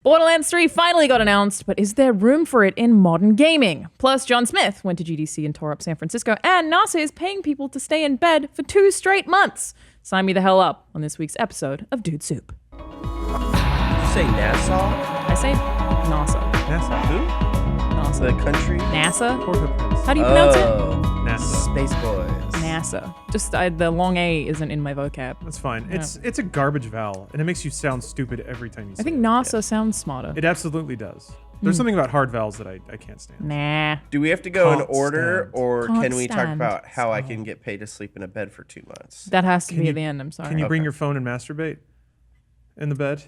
Borderlands 3 finally got announced, but is there room for it in modern gaming? Plus, John Smith went to GDC and tore up San Francisco, and NASA is paying people to stay in bed for 2 straight months. Sign me the hell up on this week's episode of Dude Soup. Did you say Nassau? I say NASA. NASA. Who? NASA. The country? NASA? Port-au-Prince. How do you pronounce it? NASA. Space Boys. NASA. Just the long A isn't in my vocab. That's fine. Yeah. It's a garbage vowel, and it makes you sound stupid every time you say I think it. NASA sounds smarter. It absolutely does. There's something about hard vowels that I can't stand. Nah. Do we have to go in Can't order, stand. or Can't can we talk stand. about how I can get paid to sleep in a bed for 2 months? That has to Can be you- at the end, I'm sorry. Can you bring Okay. your phone and masturbate in the bed?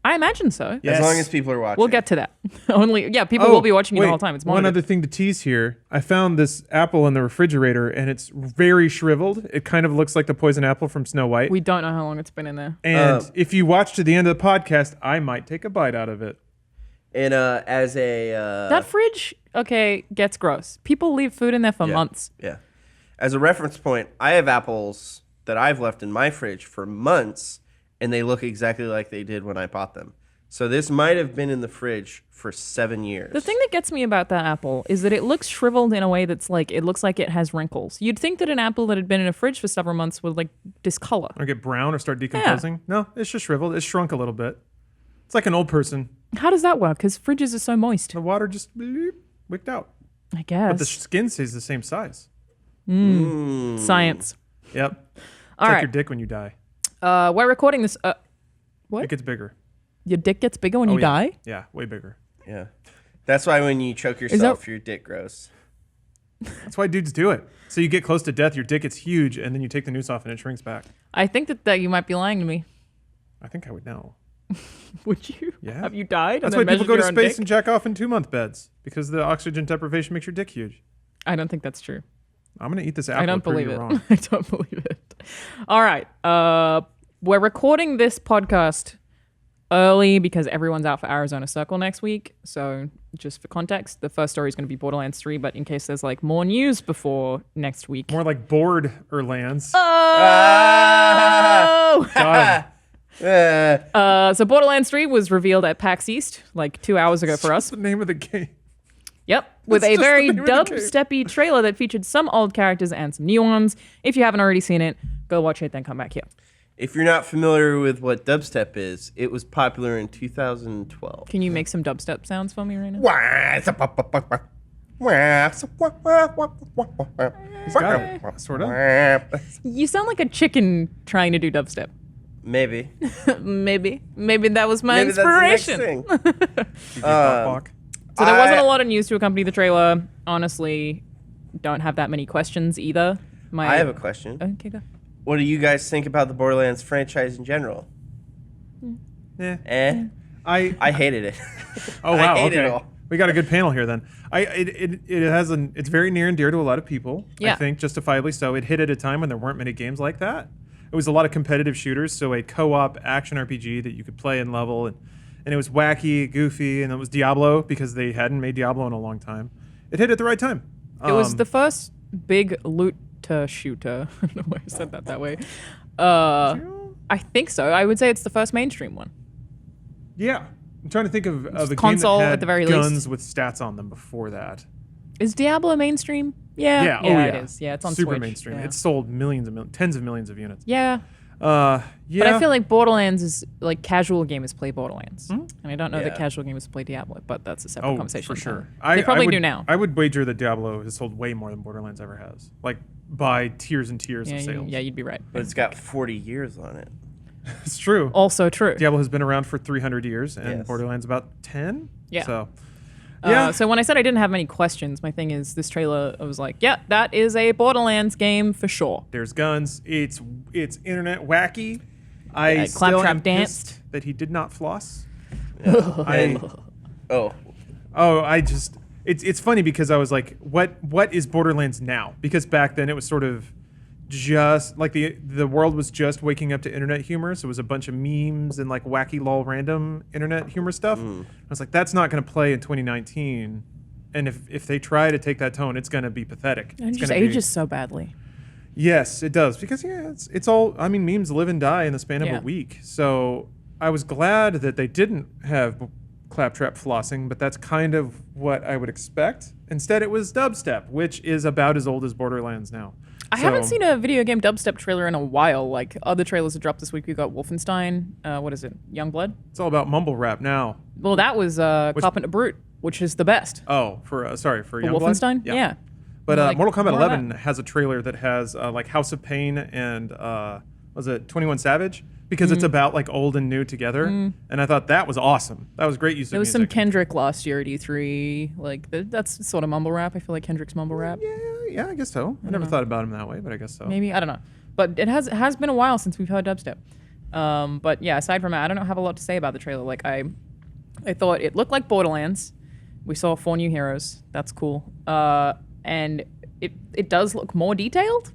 I imagine so. Yes. As long as people are watching. We'll get to that. People will be watching you the whole time. It's one monitored. other thing to tease here. I found this apple in the refrigerator, and it's very shriveled. It kind of looks like the poison apple from Snow White. We don't know how long it's been in there. And if you watch to the end of the podcast, I might take a bite out of it. And as a That fridge, gets gross. People leave food in there for months. Yeah. As a reference point, I have apples that I've left in my fridge for months, and they look exactly like they did when I bought them. So this might have been in the fridge for 7 years. The thing that gets me about that apple is that it looks shriveled in a way that's like, it looks like it has wrinkles. You'd think that an apple that had been in a fridge for several months would like discolor. Or get brown or start decomposing. No, it's just shriveled. It's shrunk a little bit. It's like an old person. How does that work? Because fridges are so moist. The water just bleep, wicked out. I guess. But the skin stays the same size. Science. Yep. It's All like right. your dick when you die. We're recording this. What? It gets bigger. Your dick gets bigger when you yeah. die? Yeah, way bigger. Yeah. That's why when you choke yourself, your dick grows. That's why dudes do it. So you get close to death, your dick gets huge, and then you take the noose off and it shrinks back. I think that you might be lying to me. I think I would know. Would you? Yeah. Have you died? That's and why then people go to measured your own space and jack off in 2-month beds, because the oxygen deprivation makes your dick huge. I don't think that's true. I'm going to eat this apple. I don't and prove believe you it. wrong. I don't believe it. All right. We're recording this podcast early because everyone's out for Arizona Circle next week. So just for context, the first story is going to be Borderlands 3, but in case there's like more news before next week. More like Borderlands. Oh! Got him. So Borderlands 3 was revealed at PAX East like 2 hours ago for us. What's the name of the game? Yep, with That's a just very the name of the game. dubsteppy trailer that featured some old characters and some new ones. If you haven't already seen it, go watch it, then come back here. If you're not familiar with what dubstep is, it was popular in 2012. Can you make some dubstep sounds for me right now? He's got him. Sort of. You sound like a chicken trying to do dubstep. Maybe. Maybe that was my Maybe that's the inspiration. next thing. Did you pop-walk? So there wasn't a lot of news to accompany the trailer. Honestly, don't have that many questions either. I have a question. Okay, go. What do you guys think about the Borderlands franchise in general? I hated it. Oh wow. I hate it Okay. all. We got a good panel here then. It's very near and dear to a lot of people. Yeah. I think justifiably so. It hit at a time when there weren't many games like that. It was a lot of competitive shooters, so a co-op action RPG that you could play and level, and it was wacky, goofy, and it was Diablo because they hadn't made Diablo in a long time. It hit at the right time. It was the first big loot shooter. I don't know why I said that way. I think so. I would say it's the first mainstream one. Yeah. I'm trying to think of a console game that had at the very guns least. with stats on them before that. Is Diablo mainstream? Yeah. Yeah. It is. Yeah, it's on Super Switch. mainstream. Yeah. It's sold tens of millions of units. Yeah. Yeah. But I feel like Borderlands is like casual gamers play Borderlands, and I don't know that Yeah. casual gamers play Diablo, but that's a separate conversation. for sure. They probably would, do now. I would wager that Diablo has sold way more than Borderlands ever has, like by tiers and tiers of sales. Yeah, you'd be right. But it's got 40 years on it. It's true. Also true. Diablo has been around for 300 years, and Yes. Borderlands about 10. Yeah. So, So when I said I didn't have many questions, my thing is this trailer. I was like, yeah, that is a Borderlands game for sure. there's guns. It's internet wacky. I still Claptrap am danced. pissed that he did not floss. Oh, It's funny because I was like, what is Borderlands now? Because back then it was sort of just like the world was just waking up to internet humor, so it was a bunch of memes and like wacky lol random internet humor stuff. I was like, that's not going to play in 2019, and if they try to take that tone, it's going to be pathetic. It It's just gonna be- ages so badly. Yes, it does, because it's all. I mean, memes live and die in the span of Yeah. a week. So I was glad that they didn't have claptrap flossing, but that's kind of what I would expect. Instead, it was dubstep, which is about as old as Borderlands now. I haven't seen a video game dubstep trailer in a while. Like other trailers that dropped this week, we got Wolfenstein. What is it? Youngblood? It's all about mumble rap now. Well, that was Carpenter Brute, which is the best. Oh, for Youngblood? Wolfenstein? Yeah. But Like, Mortal Kombat more of 11 has a trailer that has like House of Pain and was it 21 Savage? Because it's about like old and new together, and I thought that was awesome. That was great use of There was music. some Kendrick last year at E3. Like that's sort of mumble rap. I feel like Kendrick's mumble rap. Yeah, I guess so. I never thought about him that way, but I guess so. Maybe, I don't know. But it has been a while since we've heard dubstep. But yeah, aside from that, I don't have a lot to say about the trailer. Like I thought it looked like Borderlands. We saw 4 new heroes. That's cool. And it does look more detailed.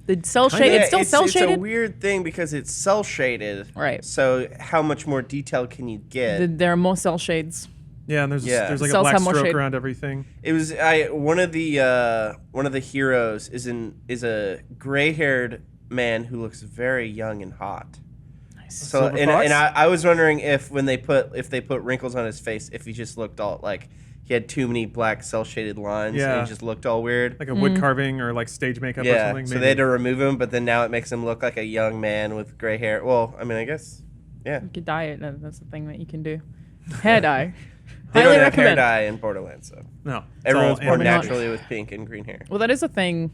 The cell shade, it's still cell shaded. It's a weird thing because it's cell shaded. Right. So how much more detail can you get? There are more cell shades. Yeah, and there's like a Cells black have more stroke shade. around everything. It was one of the heroes is a gray-haired man who looks very young and hot. Nice. So Silver and Fox? I was wondering if they put wrinkles on his face, if he just looked all like he had too many black cell shaded lines Yeah. and he just looked all weird. Like a wood carving or like stage makeup or Yeah, something. so maybe. they had to remove him, but then now it makes him look like a young man with gray hair. Well, I mean, I guess, yeah. You could dye it. That's the thing that you can do. Hair dye. They Highly don't have hair recommend. dye in Borderlands, so No. it's everyone's all born animated. naturally with pink and green hair. Well, that is a thing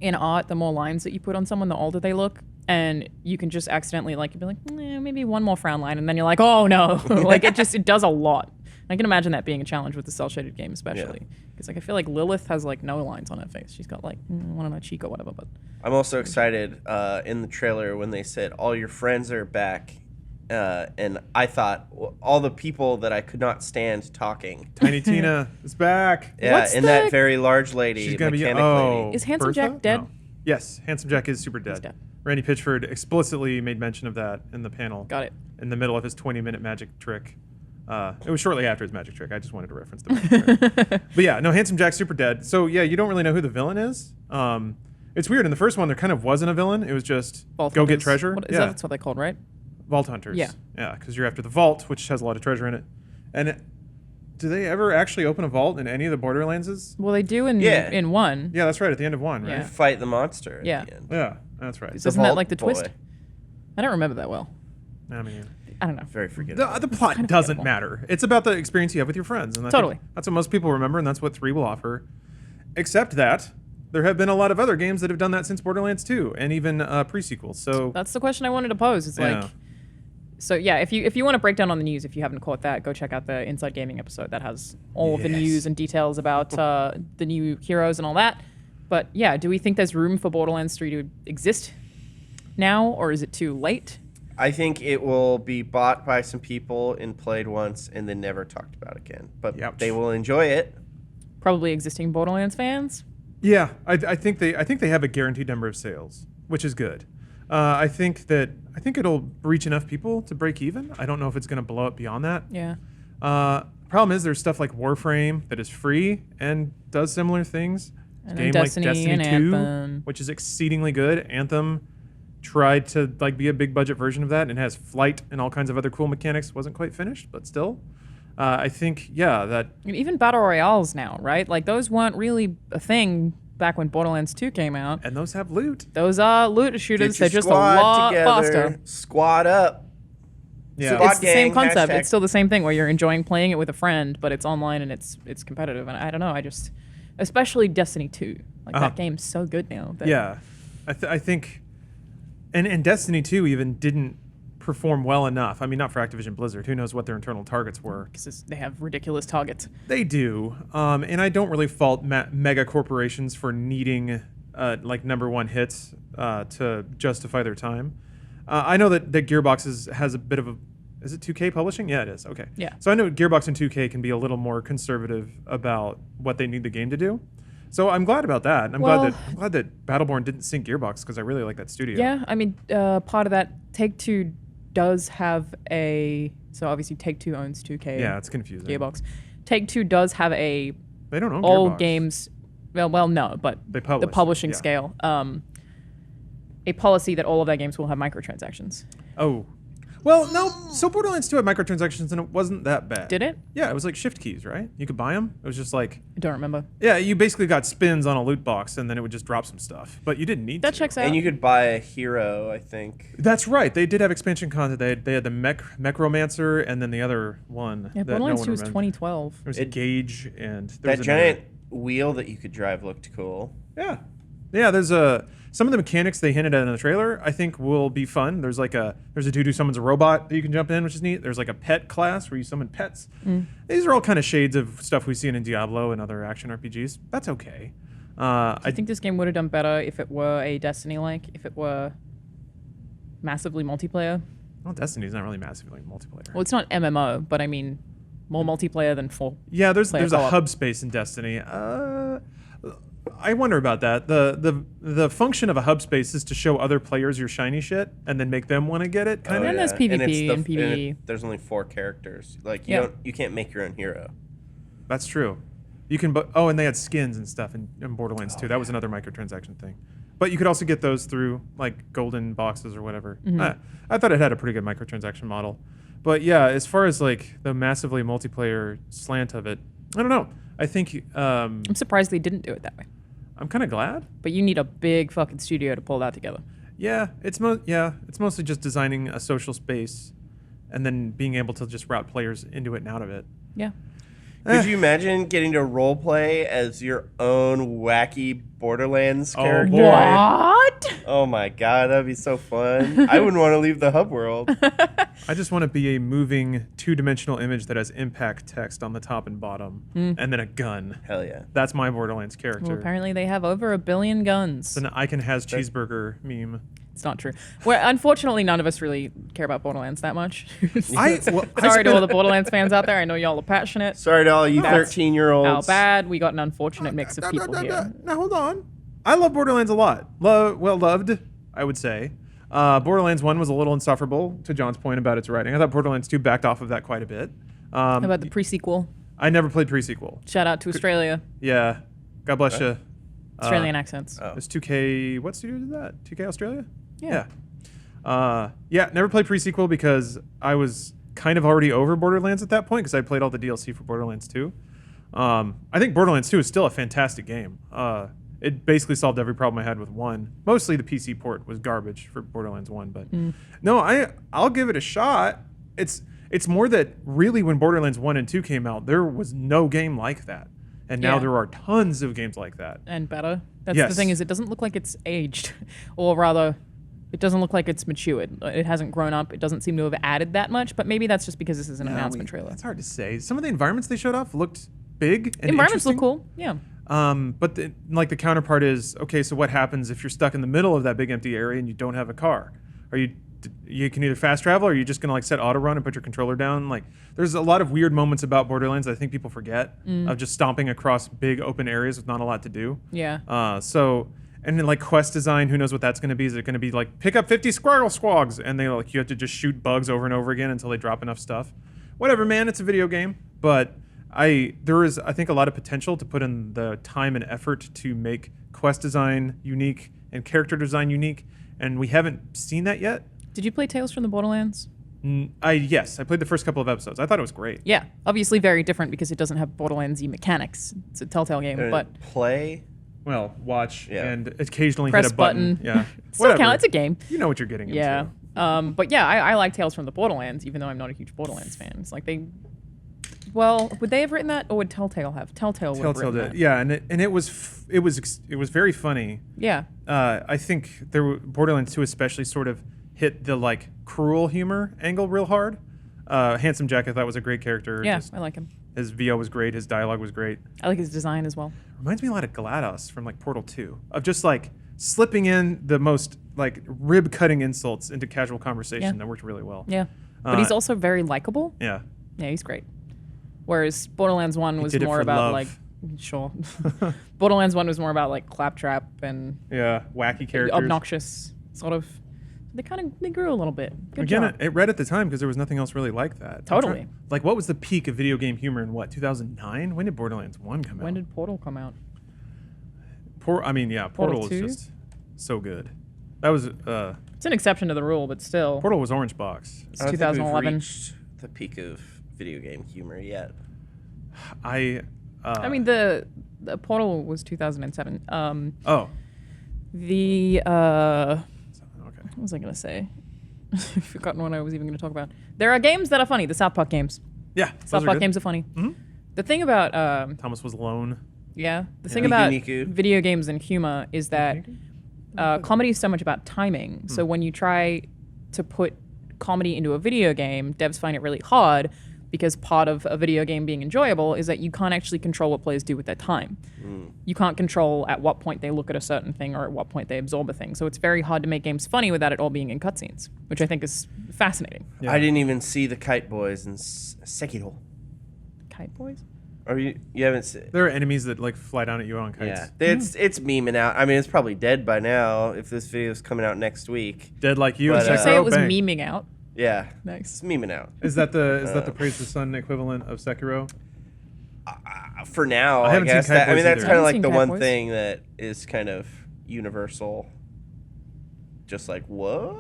in art. The more lines that you put on someone, the older they look. And you can just accidentally, like, you'd be like, maybe one more frown line. And then you're like, oh, no. Like, it does a lot. I can imagine that being a challenge with the cell-shaded game, especially. Because, like, I feel like Lilith has, like, no lines on her face. She's got, like, one on her cheek or whatever. But I'm also excited in the trailer when they said all your friends are back. And I thought all the people that I could not stand talking. Tiny Tina is back. Yeah, What's and the- that very large lady, She's gonna be mechanic lady. Is Handsome Bertha? Jack dead? No. Yes, Handsome Jack is super dead. dead. Randy Pitchford explicitly made mention of that in the panel. Got it. In the middle of his 20-minute magic trick. It was shortly after his magic trick. I just wanted to reference the magic trick. But yeah, no, Handsome Jack's super dead. So yeah, you don't really know who the villain is. It's weird. In the first one, there kind of wasn't a villain. It was just Vault go get Hunters. treasure. Yeah. That's what they called, right? Vault Hunters. Yeah. Yeah, because you're after the vault, which has a lot of treasure in it. And do they ever actually open a vault in any of the Borderlandses? Well, they do in Yeah. in 1. Yeah, that's right. At the end of 1, right? Yeah. Fight the monster. Yeah. At the end. Yeah, that's right. Isn't that Vault like the twist? Boy. I don't remember that well. I mean, I don't know. Very forgettable. the plot kind of doesn't forgettable. matter. It's about the experience you have with your friends. And I think Totally. that's what most people remember, and that's what 3 will offer. Except that there have been a lot of other games that have done that since Borderlands 2, and even pre-sequels. So That's the question I wanted to pose. It's Yeah. like, so yeah, if you want to break down on the news, if you haven't caught that, go check out the Inside Gaming episode that has all of the Yes. news and details about the new heroes and all that. But yeah, do we think there's room for Borderlands 3 to exist now, or is it too late? I think it will be bought by some people and played once and then never talked about again. But Ouch. they will enjoy it. Probably existing Borderlands fans. yeah, I think they have a guaranteed number of sales, which is good. I think it'll reach enough people to break even. I don't know if it's going to blow up beyond that. Yeah. Problem is, there's stuff like Warframe that is free and does similar things. And A then game Destiny like Destiny and 2, Anthem. which is exceedingly good. Anthem tried to like be a big budget version of that and has flight and all kinds of other cool mechanics. Wasn't quite finished, but still. I think, that And even battle royales now, right? Like those weren't really a thing back when Borderlands 2 came out. and those have loot. Those are loot shooters. Get your They're just a squad lot together, faster. Squad up. Yeah. Squad It's the same gang, concept. hashtag. It's still the same thing where you're enjoying playing it with a friend, but it's online and it's competitive. And I don't know. I just, especially Destiny 2, like Uh-huh. that game's so good now. That Yeah, I think, and Destiny 2 even didn't perform well enough. I mean, not for Activision Blizzard. Who knows what their internal targets were? because they have ridiculous targets. They do, and I don't really fault mega corporations for needing like #1 hits to justify their time. I know that Gearbox has a bit of a. Is it 2K publishing? Yeah, it is. Okay. Yeah. So I know Gearbox and 2K can be a little more conservative about what they need the game to do. So I'm glad about that. I'm Well- glad that Battleborn didn't sink Gearbox because I really like that studio. Yeah, I mean, part of that, Take-Two does have a. So obviously, Take-Two owns 2K. Yeah, it's confusing. Gearbox. Take-Two does have a They don't own all Gearbox. games. Well, no, but They the publish, publishing yeah. scale. A policy that all of their games will have microtransactions. Oh, Well, no. So Borderlands 2 had microtransactions, and it wasn't that bad. Did it? Yeah, it was like shift keys, right? You could buy them. It was just like, I don't remember. yeah, you basically got spins on a loot box, and then it would just drop some stuff. But you didn't need That to. checks out. And you could buy a hero, I think. That's right. They did have expansion content. They had the Mechromancer, and then the other one. Yeah, that Borderlands no 2 one was remembered. 2012. There was a Gauge, and there That was giant wheel that you could drive looked cool. Yeah, yeah. There's some of the mechanics they hinted at in the trailer. I think will be fun. There's a dude who summons a robot that you can jump in, which is neat. There's like a pet class where you summon pets. These are all kind of shades of stuff we've seen in Diablo and other action RPGs. That's okay. I think this game would have done better if it were a Destiny-like, if it were massively multiplayer. Well, Destiny's not really massively multiplayer. Well, it's not MMO, but I mean, more multiplayer than full. Yeah, there's player a co-op. hub space in Destiny. I wonder about that. The function of a hub space is to show other players your shiny shit and then make them want to get it. Kind of. And there's it's PvP and PvE. there's only 4 characters. Like Yeah. you can't make your own hero. That's true. You can, and they had skins and stuff in Borderlands 2. That was another microtransaction thing. But you could also get those through like golden boxes or whatever. I thought it had a pretty good microtransaction model. But yeah, as far as like the massively multiplayer slant of it, I don't know. I think I'm surprised they didn't do it that way. I'm kind of glad. But you need a big fucking studio to pull that together. Yeah, it's mostly just designing a social space and then being able to just route players into it and out of it. Yeah. Could you imagine getting to role play as your own wacky Borderlands character? boy. What? Oh my god, that'd be so fun. I wouldn't want to leave the hub world. I just want to be a moving 2-dimensional image that has impact text on the top and bottom and then a gun. Hell yeah. That's my Borderlands character. Well, apparently they have over 1 billion guns. It's an I can has cheeseburger meme. It's not true. Well, unfortunately, none of us really care about Borderlands that much. I Sorry to all the Borderlands fans out there. I know y'all are passionate. Sorry to all you That's 13-year-olds. How bad. We got an unfortunate mix of people here. Now hold on. I love Borderlands a lot. Well loved, I would say. Borderlands 1 was a little insufferable, to John's point about its writing. I thought Borderlands 2 backed off of that quite a bit. How about the pre-sequel? I never played pre-sequel. Shout out to Australia. Yeah. God bless you. Australian accents. Oh. It's 2K. What studio did that? 2K Australia? Yeah. Yeah, never played pre-sequel because I was kind of already over Borderlands at that point because I played all the DLC for Borderlands 2. I think Borderlands 2 is still a fantastic game. It basically solved every problem I had with 1. Mostly the PC port was garbage for Borderlands 1, but no, I'll give it a shot. It's more that really when Borderlands 1 and 2 came out, there was no game like that. And now Yeah. there are tons of games like that. And better. That's the Yes. thing is it doesn't look like it's aged. Or rather, it doesn't look like it's matured. It hasn't grown up. It doesn't seem to have added that much. But maybe that's just because this is an announcement trailer. It's hard to say. Some of the environments they showed off looked big and Environments look interesting. cool. Yeah. But the counterpart is, okay, so what happens if you're stuck in the middle of that big empty area and you don't have a car? You can either fast travel or you're just going to like set auto run and put your controller down. Like there's a lot of weird moments about Borderlands that I think people forget of just stomping across big open areas with not a lot to do. Yeah. And then like quest design, who knows what that's going to be? Is it going to be like pick up 50 squirrel squags and you have to just shoot bugs over and over again until they drop enough stuff? Whatever, man, it's a video game, but there is, I think, a lot of potential to put in the time and effort to make quest design unique and character design unique, and we haven't seen that yet. Did you play Tales from the Borderlands? Yes, I played the first couple of episodes. I thought it was great. Yeah. Obviously very different because it doesn't have Borderlands-y mechanics. It's a Telltale game, but play. Well, watch Yeah. and occasionally press hit a button. Yeah, Still whatever. count. It's a game. You know what you're getting Yeah. into. But yeah, I like Tales from the Borderlands, even though I'm not a huge Borderlands fan. It's like well, would they have written that, or would Telltale have? Telltale would have Telltale written did. that. Yeah, and it was very funny. Yeah. I think Borderlands 2 especially sort of hit the like cruel humor angle real hard. Handsome Jack I thought was a great character. Yeah, Just- I like him. his VO was great. His dialogue was great. I like his design as well. Reminds me a lot of GLaDOS from like Portal 2 of just like slipping in the most like rib cutting insults into casual conversation. Yeah. That worked really well. Yeah. But he's Uh, also very likable. Yeah. Yeah, he's great. Whereas Borderlands 1 was did it more for about love. like sure. Borderlands 1 was more about like claptrap and Yeah. Wacky characters. obnoxious sort of. They grew a little bit. Good Again, job. it read at the time because there was nothing else really like that. I'm Totally. trying- like, what was the peak of video game humor in what, 2009? When did Borderlands 1 come out? When did Portal come out? Portal Portal was 2? just so good. That was It's an exception to the rule, but still. Portal was Orange Box. It's I don't think we've 2011. reached the peak of video game humor yet. I mean, the Portal was 2007. Oh. The Okay. what was I gonna say? I've forgotten what I was even gonna talk about. There are games that are funny. The South Park games. Yeah. South Park games are funny. The thing about Thomas was alone. the thing Miku about Miku. video games and humor is that comedy is so much about timing. So when you try to put comedy into a video game, devs find it really hard because part of a video game being enjoyable is that you can't actually control what players do with their time. You can't control at what point they look at a certain thing or at what point they absorb a thing. So it's very hard to make games funny without it all being in cutscenes, which I think is fascinating. Yeah. I didn't even see the Kite Boys in Sekiro. Kite Boys? Or you haven't seen? There are enemies that like fly down at you on kites. Yeah, it's memeing out. I mean, it's probably dead by now if this video is coming out next week. Dead like you. But, and Did you Did you say Sekiro, it was bang. memeing out? Yeah, Nice. it's memeing out. Is that the Praise the Sun equivalent of Sekiro? For now, I I, haven't seen guess. Kite That, I Boys mean, that's either. kind I of haven't like the seen Kite one Boys. thing that is kind of universal. Just like what?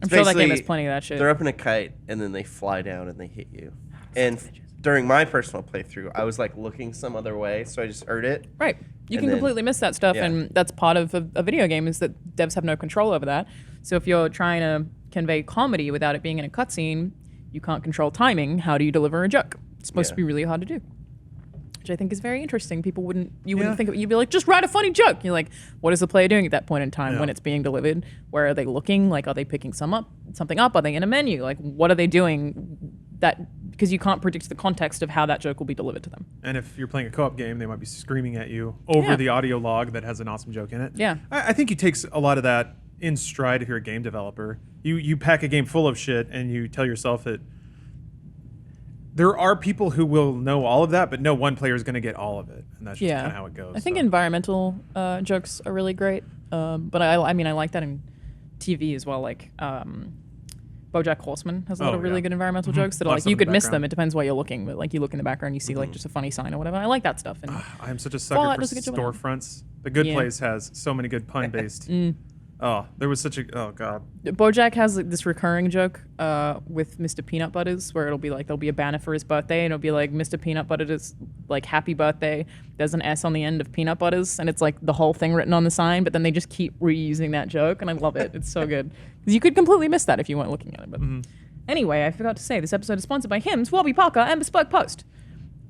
I'm sure that game Basically, has plenty of that shit. They're up in a kite and then they fly down and they hit you. And during my personal playthrough, I was like looking some other way, so I just heard it. Right. You And can then- completely miss that stuff, yeah. and that's part of a video game is that devs have no control over that. So if you're trying to convey comedy without it being in a cutscene, you can't control timing. How do you deliver a joke? It's supposed to Yeah. be really hard to do, which I think is very interesting. People wouldn't Yeah. think of it. You'd be like, just write a funny joke. You're like, what is the player doing at that point in time Yeah. when it's being delivered? Where are they looking? Like, are they picking something up? Are they in a menu? Like, what are they doing? Because you can't predict the context of how that joke will be delivered to them. And if you're playing a co-op game, they might be screaming at you over Yeah. the audio log that has an awesome joke in it. Yeah. I think you take a lot of that in stride if you're a game developer. You pack a game full of shit and you tell yourself that there are people who will know all of that, but no one player is going to get all of it, and that's just kind of how it goes. I think so. environmental jokes are really great, but I mean I like that in TV as well. Like BoJack Horseman has a lot Oh, of really yeah. good environmental jokes that are Lot of like stuff you in the could miss them. background. It depends where you're looking, but like you look in the background, you see like just a funny sign or whatever. I like that stuff. And I'm such a Fallout sucker does for a good job of that. storefronts. The Good Yeah. Place has so many good pun-based. Oh, there was such a oh god. BoJack has like, this recurring joke with Mr. Peanut Butters where it'll be like there'll be a banner for his birthday and it'll be like Mr. Peanut Butters like happy birthday. There's an S on the end of Peanut Butters and it's like the whole thing written on the sign, but then they just keep reusing that joke and I love it. It's so good because you could completely miss that if you weren't looking at it. But anyway, I forgot to say this episode is sponsored by Hims, Warby Parker, and Bespoke Post.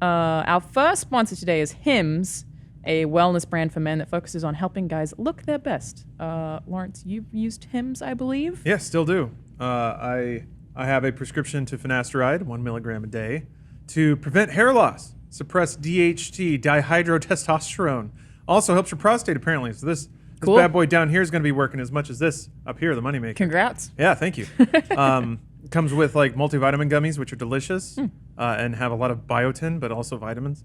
Our first sponsor today is Hims, a wellness brand for men that focuses on helping guys look their best. Lawrence, you've used Hims, I believe. Yeah, still do. I have a prescription to finasteride, 1 milligram a day, to prevent hair loss, suppress DHT, dihydrotestosterone. Also helps your prostate apparently. So this Cool. bad boy down here is going to be working as much as this up here, the moneymaker. Congrats. Yeah, thank you. Comes with like multivitamin gummies, which are delicious and have a lot of biotin, but also vitamins.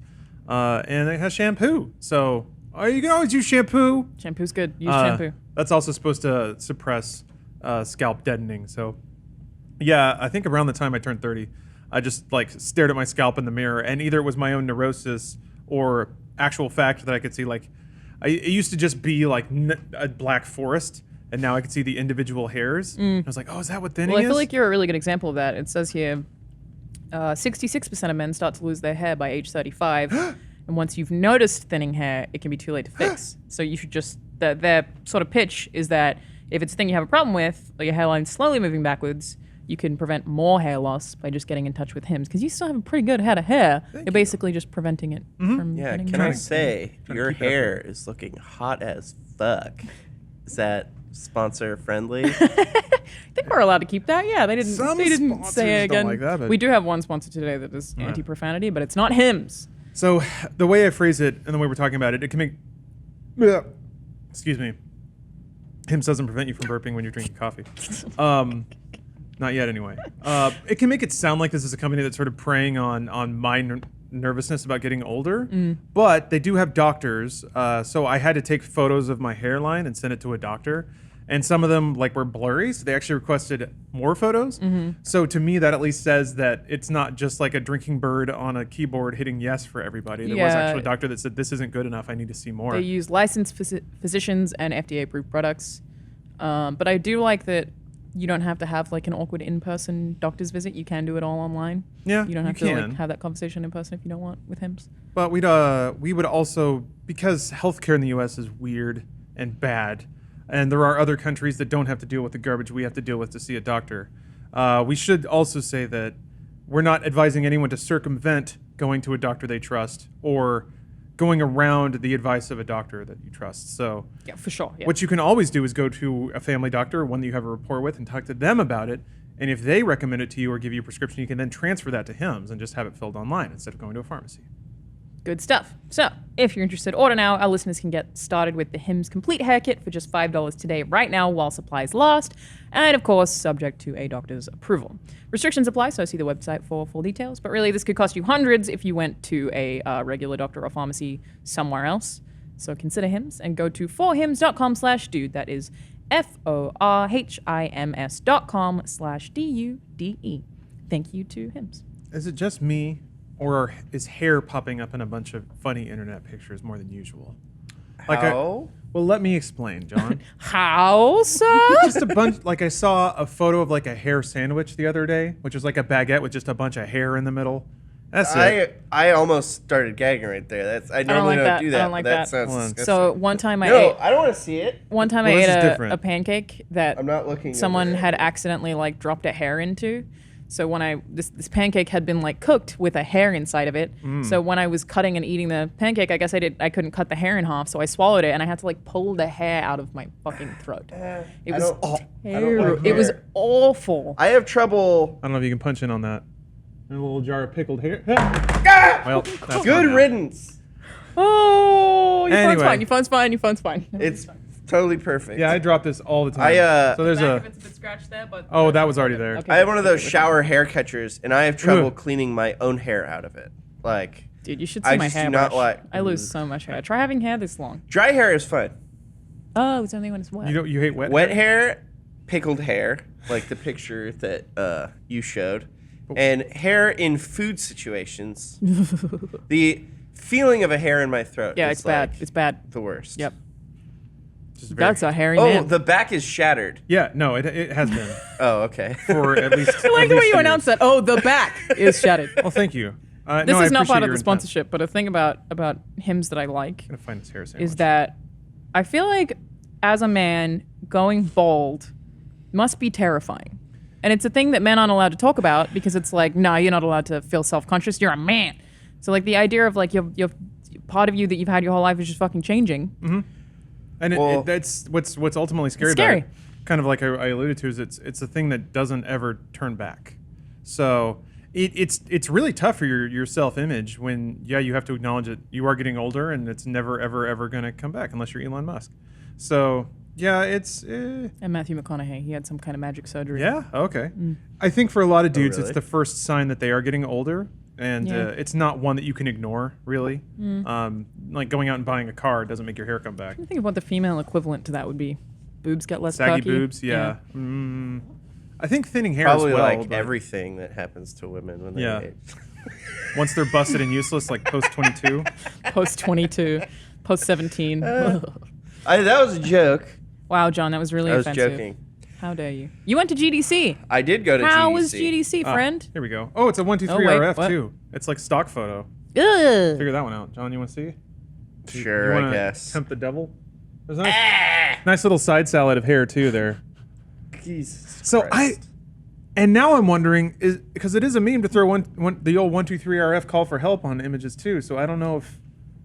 And it has shampoo. So you can always use shampoo. Shampoo's good. Use shampoo. That's also supposed to suppress scalp deadening. So, yeah, I think around the time I turned 30, I just like stared at my scalp in the mirror, and either it was my own neurosis or actual fact that I could see. Like, it used to just be like a black forest, and now I could see the individual hairs. I was like, oh, is that what thinning Well, I is? feel like you're a really good example of that. It says here 66% of men start to lose their hair by age 35. And once you've noticed thinning hair, it can be too late to fix. So you should just, their sort of pitch is that if it's a thing you have a problem with, or your hairline's slowly moving backwards, you can prevent more hair loss by just getting in touch with Hims. Because you still have a pretty good head of hair. You're basically just preventing it from Yeah, getting can I worse. say trying to your keep that hair is looking hot as fuck? Is that sponsor friendly? I think we're allowed to keep that. Yeah, they didn't. Some they didn't sponsors say it don't again. like that, but- We do have one sponsor today that is anti-profanity, but it's not Hims. So the way I phrase it and the way we're talking about it, it can make. Yeah. Excuse me. Hims doesn't prevent you from burping when you're drinking coffee. Not yet, anyway. It can make it sound like this is a company that's sort of preying on my nervousness about getting older. But they do have doctors. So I had to take photos of my hairline and send it to a doctor. And some of them like were blurry, so they actually requested more photos. So to me, that at least says that it's not just like a drinking bird on a keyboard hitting yes for everybody. There was Yeah. actually a doctor that said, this isn't good enough, I need to see more. They use licensed physicians and FDA-approved products. But I do like that you don't have to have like an awkward in-person doctor's visit. You can do it all online. Yeah, You don't have you to can. like have that conversation in person if you don't want with HIMS. But we would also, because healthcare in the U.S. is weird and bad, and there are other countries that don't have to deal with the garbage we have to deal with to see a doctor. We should also say that we're not advising anyone to circumvent going to a doctor they trust or going around the advice of a doctor that you trust. So Yeah, for sure. Yeah. what you can always do is go to a family doctor, one that you have a rapport with, and talk to them about it. And if they recommend it to you or give you a prescription, you can then transfer that to HIMS and just have it filled online instead of going to a pharmacy. Good stuff. So, if you're interested, order now. Our listeners can get started with the HIMS Complete Hair Kit for just $5 today, right now, while supplies last. And of course, subject to a doctor's approval. Restrictions apply, so see the website for full details. But really, this could cost you hundreds if you went to a regular doctor or pharmacy somewhere else. So consider HIMS and go to forhims.com/dude. That is forhims.com/DUDE. Thank you to HIMS. Is it just me, or is hair popping up in a bunch of funny internet pictures more than usual? How? Well, let me explain, John. How, sir? Just a bunch. Like I saw a photo of like a hair sandwich the other day, which was like a baguette with just a bunch of hair in the middle. That's it. I almost started gagging right there. I normally like don't that. do I that. don't like but that that. sounds Hold on. disgusting. So one time I no, ate. I don't want to see it. One time Well, I this ate is a different. pancake that I'm not looking. someone over had it. accidentally like dropped a hair into. So when this pancake had been like cooked with a hair inside of it. So when I was cutting and eating the pancake, I guess I couldn't cut the hair in half, so I swallowed it and I had to like pull the hair out of my fucking throat. It I was don't- I don't terrible. like It was hair. awful. I have trouble. I don't know if you can punch in on that. A little jar of pickled hair. Ah! Well, that's Good gone now. riddance. Oh, your phone's Anyway. fine. Your phone's fine. Your phone's fine. It's totally perfect. Yeah, I drop this all the time. So there's Back a. of it's a bit scratched there, but Oh, that was already there. Okay. I have one of those shower hair catchers, and I have trouble Ugh. cleaning my own hair out of it. Like, Dude, you should see I my just do hair not brush. like- I lose so much hair. Try having hair this long. dry hair is fun. Oh, it's only when it's wet. You hate wet. Wet hair, pickled hair, like the picture that you showed, and hair in food situations. The feeling of a hair in my throat. Yeah, is it's bad. like It's bad. the worst. Yep. Just very- That's a hairy Oh, man. the back is shattered. Yeah, no, it has been Oh, okay. for at least. I like the way you announced that. Oh, the back is shattered. Well, thank you. This no, I is not appreciate part of your the intent. sponsorship, but a thing about hymns that I like I'm gonna find this hair sandwich. is that I feel like as a man, going bald must be terrifying. And it's a thing that men aren't allowed to talk about because it's like, no, you're not allowed to feel self-conscious. You're a man. So like the idea of like your part of you that you've had your whole life is just fucking changing. And Well- that's what's ultimately scary It's scary. about it. Kind of like I alluded to, is it's a thing that doesn't ever turn back. So it's really tough for your self-image when you have to acknowledge that you are getting older and it's never ever going to come back unless you're Elon Musk. So yeah, it's And Matthew McConaughey, he had some kind of magic surgery. yeah, okay. I think for a lot of dudes, really? it's the first sign that they are getting older. And Yeah. it's not one that you can ignore, really. Like going out and buying a car doesn't make your hair come back. I think of what the female equivalent to that would be. Boobs get less Saggy perky. boobs, yeah. I think thinning hair Probably as well. like but everything that happens to women when they Yeah. age. once they're busted and useless, like post 22. Post 22, post 17. That was a joke. Wow, John, that was really I was offensive. joking. How dare you? You went to GDC. I did go to How GDC. was GDC, friend? Here we go. Oh, it's a 1, 2, 3 Oh, wait, RF what? too. It's like stock photo. Ugh. Figure that one out. John, you want to see? Sure, you I wanna guess. Tempt the devil. There's a nice little side salad of hair too there. Jesus So Christ. and now I'm wondering, is because it is a meme to throw the old 1, 2, 3 RF call for help on images too. So I don't know if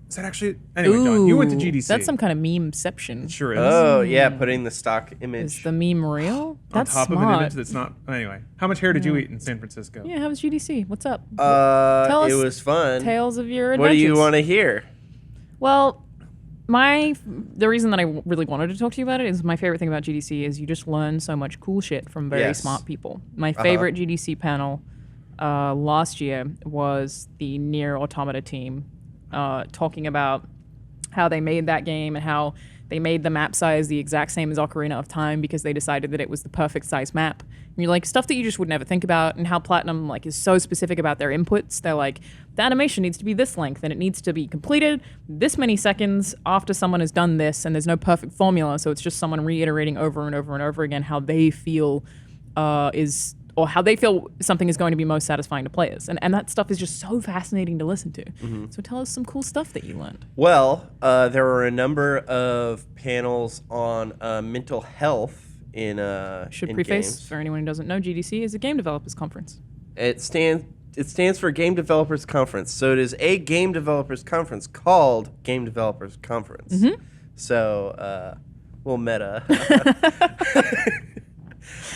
is that actually anyway. John, you went to Ooh, GDC. That's some kind of memeception. sure is. Oh yeah, putting the stock image. Is the meme real? on That's top smart. of an image that's not. Anyway, how much hair did you eat in San Francisco? Yeah, how was GDC? What's up? Tell it us was fun. Tales of your What do adventures. you want to hear? Well, the reason that I really wanted to talk to you about it is my favorite thing about GDC is you just learn so much cool shit from very Yes. smart people. My favorite GDC panel last year was the Nier Automata team talking about how they made that game and how They made the map size the exact same as Ocarina of Time because they decided that it was the perfect size map. And you're like, stuff that you just would never think about, and how Platinum like is so specific about their inputs. They're like, the animation needs to be this length and it needs to be completed this many seconds after someone has done this, and there's no perfect formula, so it's just someone reiterating over and over and over again how they feel or how they feel something is going to be most satisfying to players. And that stuff is just so fascinating to listen to. So tell us some cool stuff that you learned. Well, there were a number of panels on mental health in Should in preface, games. for anyone who doesn't know, GDC is a game developers conference. It stands for Game Developers Conference. So it is a game developers conference called Game Developers Conference. So we'll meta.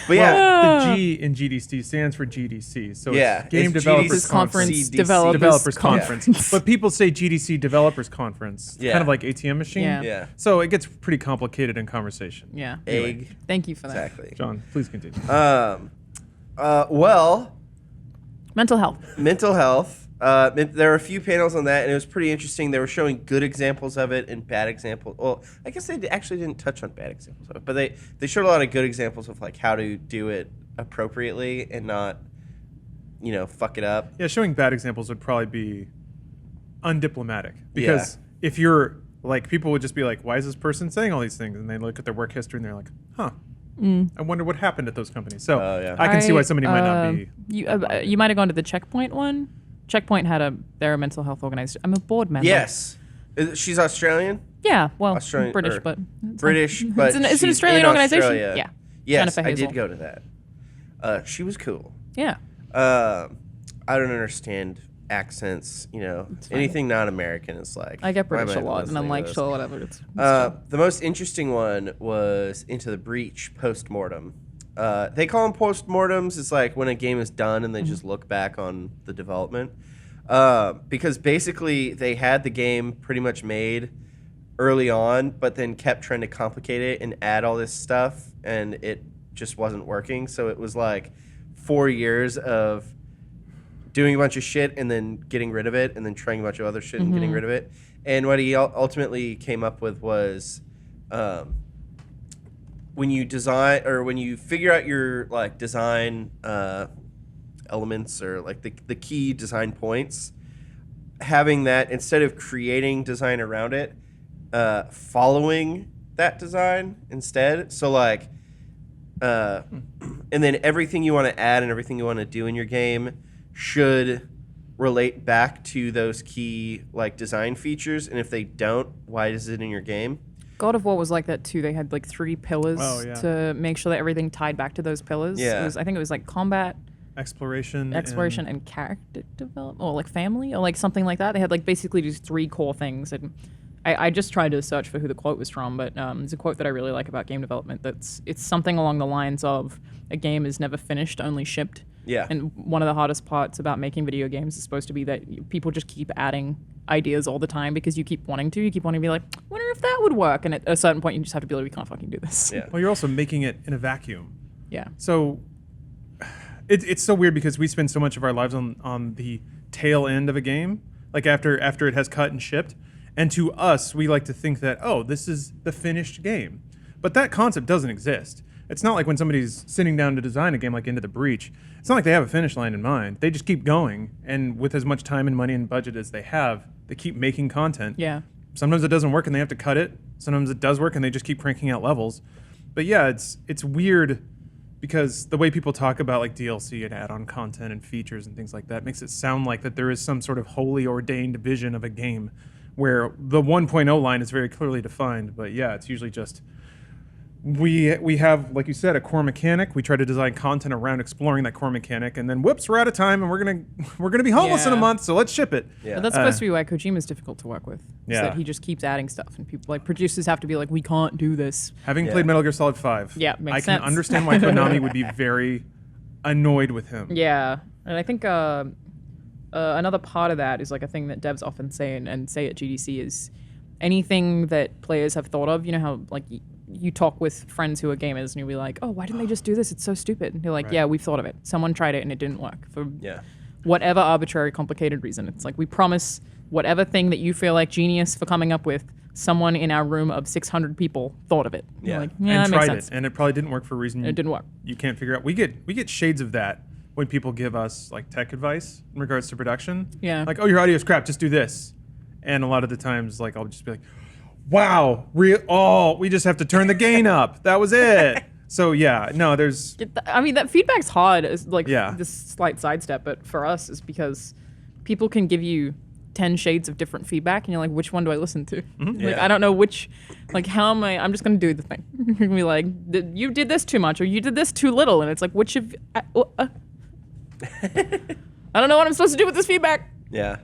But yeah, The G in GDC stands for GDC. So Yeah, it's Game it's Developers GDC. Conference, CDC. developers Conference. But people say GDC Developers Conference. Yeah. Kind of like ATM machine. Yeah. yeah, So it gets pretty complicated in conversation. Yeah. egg. Thank you for that. Exactly. John, please continue. Well, Mental health. mental health. There were a few panels on that, and it was pretty interesting. They were showing good examples of it and bad examples. Well, I guess they actually didn't touch on bad examples of it, but they showed a lot of good examples of like how to do it appropriately and not, fuck it up. Yeah, showing bad examples would probably be undiplomatic. Because if you're like, people would just be like, why is this person saying all these things? And they look at their work history and they're like, huh. I wonder what happened at those companies. So Oh, yeah. I can see why somebody might not be. You might have gone to the Checkpoint one. Checkpoint had their mental health organization. I'm a board member. Yes. She's Australian? Yeah, well, Australian- British, or but British, but it's an she's Australian in organization. Australia. Yeah. Yes, Jennifer I Hazel. did go to that. She was cool. Yeah. I don't understand accents. Anything not American is like. I get why am British a lot, and listening I'm to like, this? sure, whatever. It's The most interesting one was Into the Breach post-mortem. They call them post-mortems. It's like when a game is done and they just look back on the development. Because basically they had the game pretty much made early on, but then kept trying to complicate it and add all this stuff, and it just wasn't working. So it was like 4 years of doing a bunch of shit and then getting rid of it, and then trying a bunch of other shit and getting rid of it. And what he ultimately came up with was, when you design, or when you figure out your like design elements, or like the key design points, having that, instead of creating design around it, following that design instead. So like, and then everything you want to add and everything you want to do in your game should relate back to those key like design features. And if they don't, why is it in your game? God of War was like that too. They had like 3 pillars to make sure that everything tied back to those pillars. Yeah. I think it was like combat, Exploration, and character development, or like family, or like something like that. They had like basically just 3 core things. And I just tried to search for who the quote was from, but it's a quote that I really like about game development. It's something along the lines of, a game is never finished, only shipped. Yeah. And one of the hardest parts about making video games is supposed to be that people just keep adding ideas all the time because you keep wanting to. You keep wanting to be like, wonder if that would work. And at a certain point, you just have to be like, we can't fucking do this. Yeah. Well, you're also making it in a vacuum. Yeah. So it's so weird because we spend so much of our lives on the tail end of a game, like after it has cut and shipped. And to us, we like to think that, oh, this is the finished game. But that concept doesn't exist. It's not like when somebody's sitting down to design a game like Into the Breach, it's not like they have a finish line in mind. They just keep going, and with as much time and money and budget as they have, they keep making content. Yeah. Sometimes it doesn't work and they have to cut it. Sometimes it does work and they just keep cranking out levels. But yeah, it's weird because the way people talk about like DLC and add-on content and features and things like that makes it sound like that there is some sort of wholly ordained vision of a game where the 1.0 line is very clearly defined. But yeah, it's usually just we have, like you said, a core mechanic. We try to design content around exploring that core mechanic, and then whoops, we're out of time, and we're gonna be homeless in a Yeah. month, so let's ship it. Yeah. But that's supposed to be why Kojima's difficult to work with. Is Yeah. that he just keeps adding stuff, and people like producers have to be like, we can't do this. Having Yeah. played Metal Gear Solid 5, Yeah, makes I sense. can understand why Konami would be very annoyed with him. Yeah, and I think another part of that is like a thing that devs often say and say at GDC is anything that players have thought of. You know how like you talk with friends who are gamers and you'll be like, oh, why didn't they just do this? It's so stupid. And they're like, Right. yeah, we've thought of it. Someone tried it and it didn't work for Yeah. whatever arbitrary, complicated reason. It's like we promise whatever thing that you feel like genius for coming up with, someone in our room of 600 people thought of it. Yeah. You're like, and that makes tried sense. it, and it probably didn't work for a reason It didn't work. you can't figure out. We get shades of that when people give us like tech advice in regards to production. Yeah. Like, oh, your audio's crap, just do this. And a lot of the times, like, I'll just be like, wow, we just have to turn the gain up. That was it. So yeah, no, there's I mean, that feedback's hard. Is like Yeah. this slight sidestep, but for us, is because people can give you 10 shades of different feedback, and you're like, which one do I listen to? Like, Yeah. I don't know which. Like, how am I? I'm just gonna do the thing. You're gonna be like, you did this too much, or you did this too little, and it's like, which of? I don't know what I'm supposed to do with this feedback. Yeah.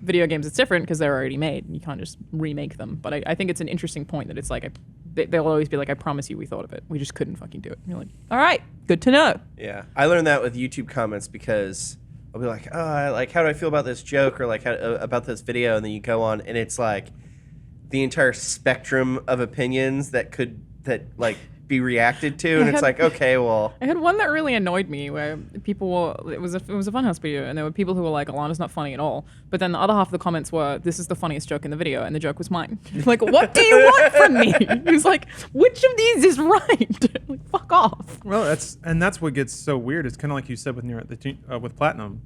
Video games, it's different because they're already made. You can't just remake them. But I think it's an interesting point that it's like they'll always be like, I promise you we thought of it. We just couldn't fucking do it. And you're like, all right, good to know. Yeah. I learned that with YouTube comments because I'll be like, how do I feel about this joke or like about this video? And then you go on and it's like the entire spectrum of opinions that like be reacted to. And it's like, okay, well. I had one that really annoyed me where people were, it was a Funhaus video, and there were people who were like, Alana's not funny at all. But then the other half of the comments were, this is the funniest joke in the video, and the joke was mine. Like, what do you want from me? He was like, which of these is right? Like, fuck off. well, that's what gets so weird. It's kind of like you said with Platinum,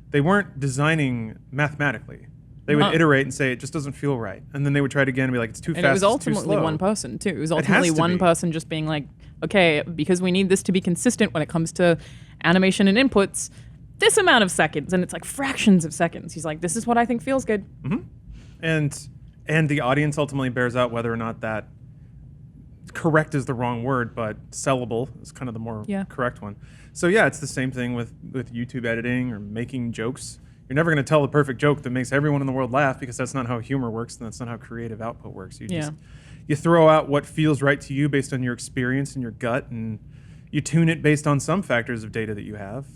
they weren't designing mathematically. They would No. iterate and say it just doesn't feel right, and then they would try it again and be like, it's too And fast. it was it's too ultimately slow. one person, too. It was has ultimately to one be. person just being like, okay, because we need this to be consistent when it comes to animation and inputs, this amount of seconds. And it's like fractions of seconds. He's like, this is what I think feels good. And the audience ultimately bears out whether or not that correct is the wrong word, but sellable is kind of the more Yeah. correct one. So yeah, it's the same thing with YouTube editing or making jokes. You're never going to tell the perfect joke that makes everyone in the world laugh because that's not how humor works and that's not how creative output works. You throw out what feels right to you based on your experience and your gut, and you tune it based on some factors of data that you have.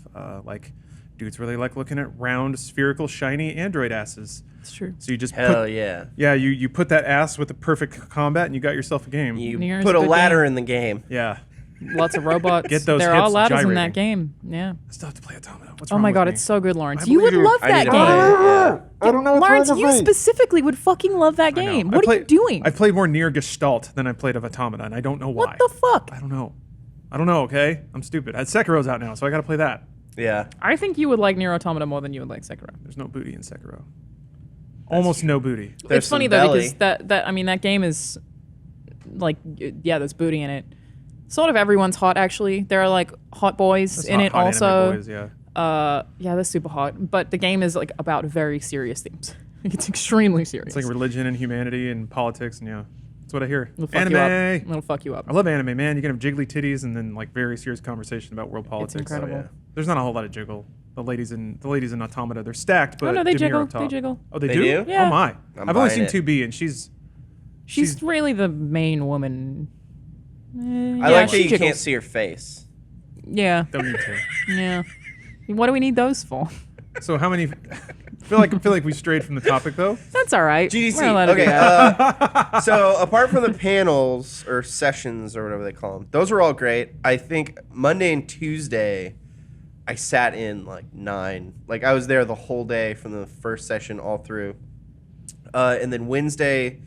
Like dudes really like looking at round, spherical, shiny Android asses. It's true. So you just Hell yeah. you put that ass with the perfect combat and you got yourself a game. You Nier's put a a good ladder game. in the game. Yeah. Lots of robots. Get those there are hips ladders in gyrating. that game. Yeah. I still have to play Automata. What's Oh wrong my with god, me? it's so good, Lawrence. I You would believe you. love I need that to game. play it, yeah. I don't know. Lawrence, you specifically would fucking love that I know. game. I What are you doing? I've played more Nier Gestalt than I played of Automata, and I don't know why. What the fuck? I don't know. Okay? I'm stupid. Sekiro's out now, so I gotta play that. Yeah. I think you would like Nier Automata more than you would like Sekiro. There's no booty in Sekiro. Almost no booty. There's It's funny some though belly. because that game is like, yeah, there's booty in it. Sort of everyone's hot actually. There are like hot boys There's in it hot also. anime boys, yeah. Yeah, they're super hot. But the game is like about very serious themes. It's extremely serious. It's like religion and humanity and politics, and yeah, that's what I hear. It'll fuck Anime. you up. It'll fuck you up. I love anime, man. You can have jiggly titties and then like very serious conversation about world politics. incredible. Oh, yeah. There's not a whole lot of jiggle. The ladies in Automata, they're stacked, but Oh no, they demure jiggle. up top. They jiggle. Oh, they They do? do? Yeah. Oh my! I'm I've only buying seen it. 2B, and she's She's really the main woman. I like that you can't see her face. Yeah, don't need to. yeah. What do we need those for? So how many? I feel like we strayed from the topic though. That's all right. GDC. We're allowed to do Okay. that. So apart from the panels or sessions or whatever they call them, those were all great. I think Monday and Tuesday, I sat in like 9. Like I was there the whole day from the first session all through. And then Wednesday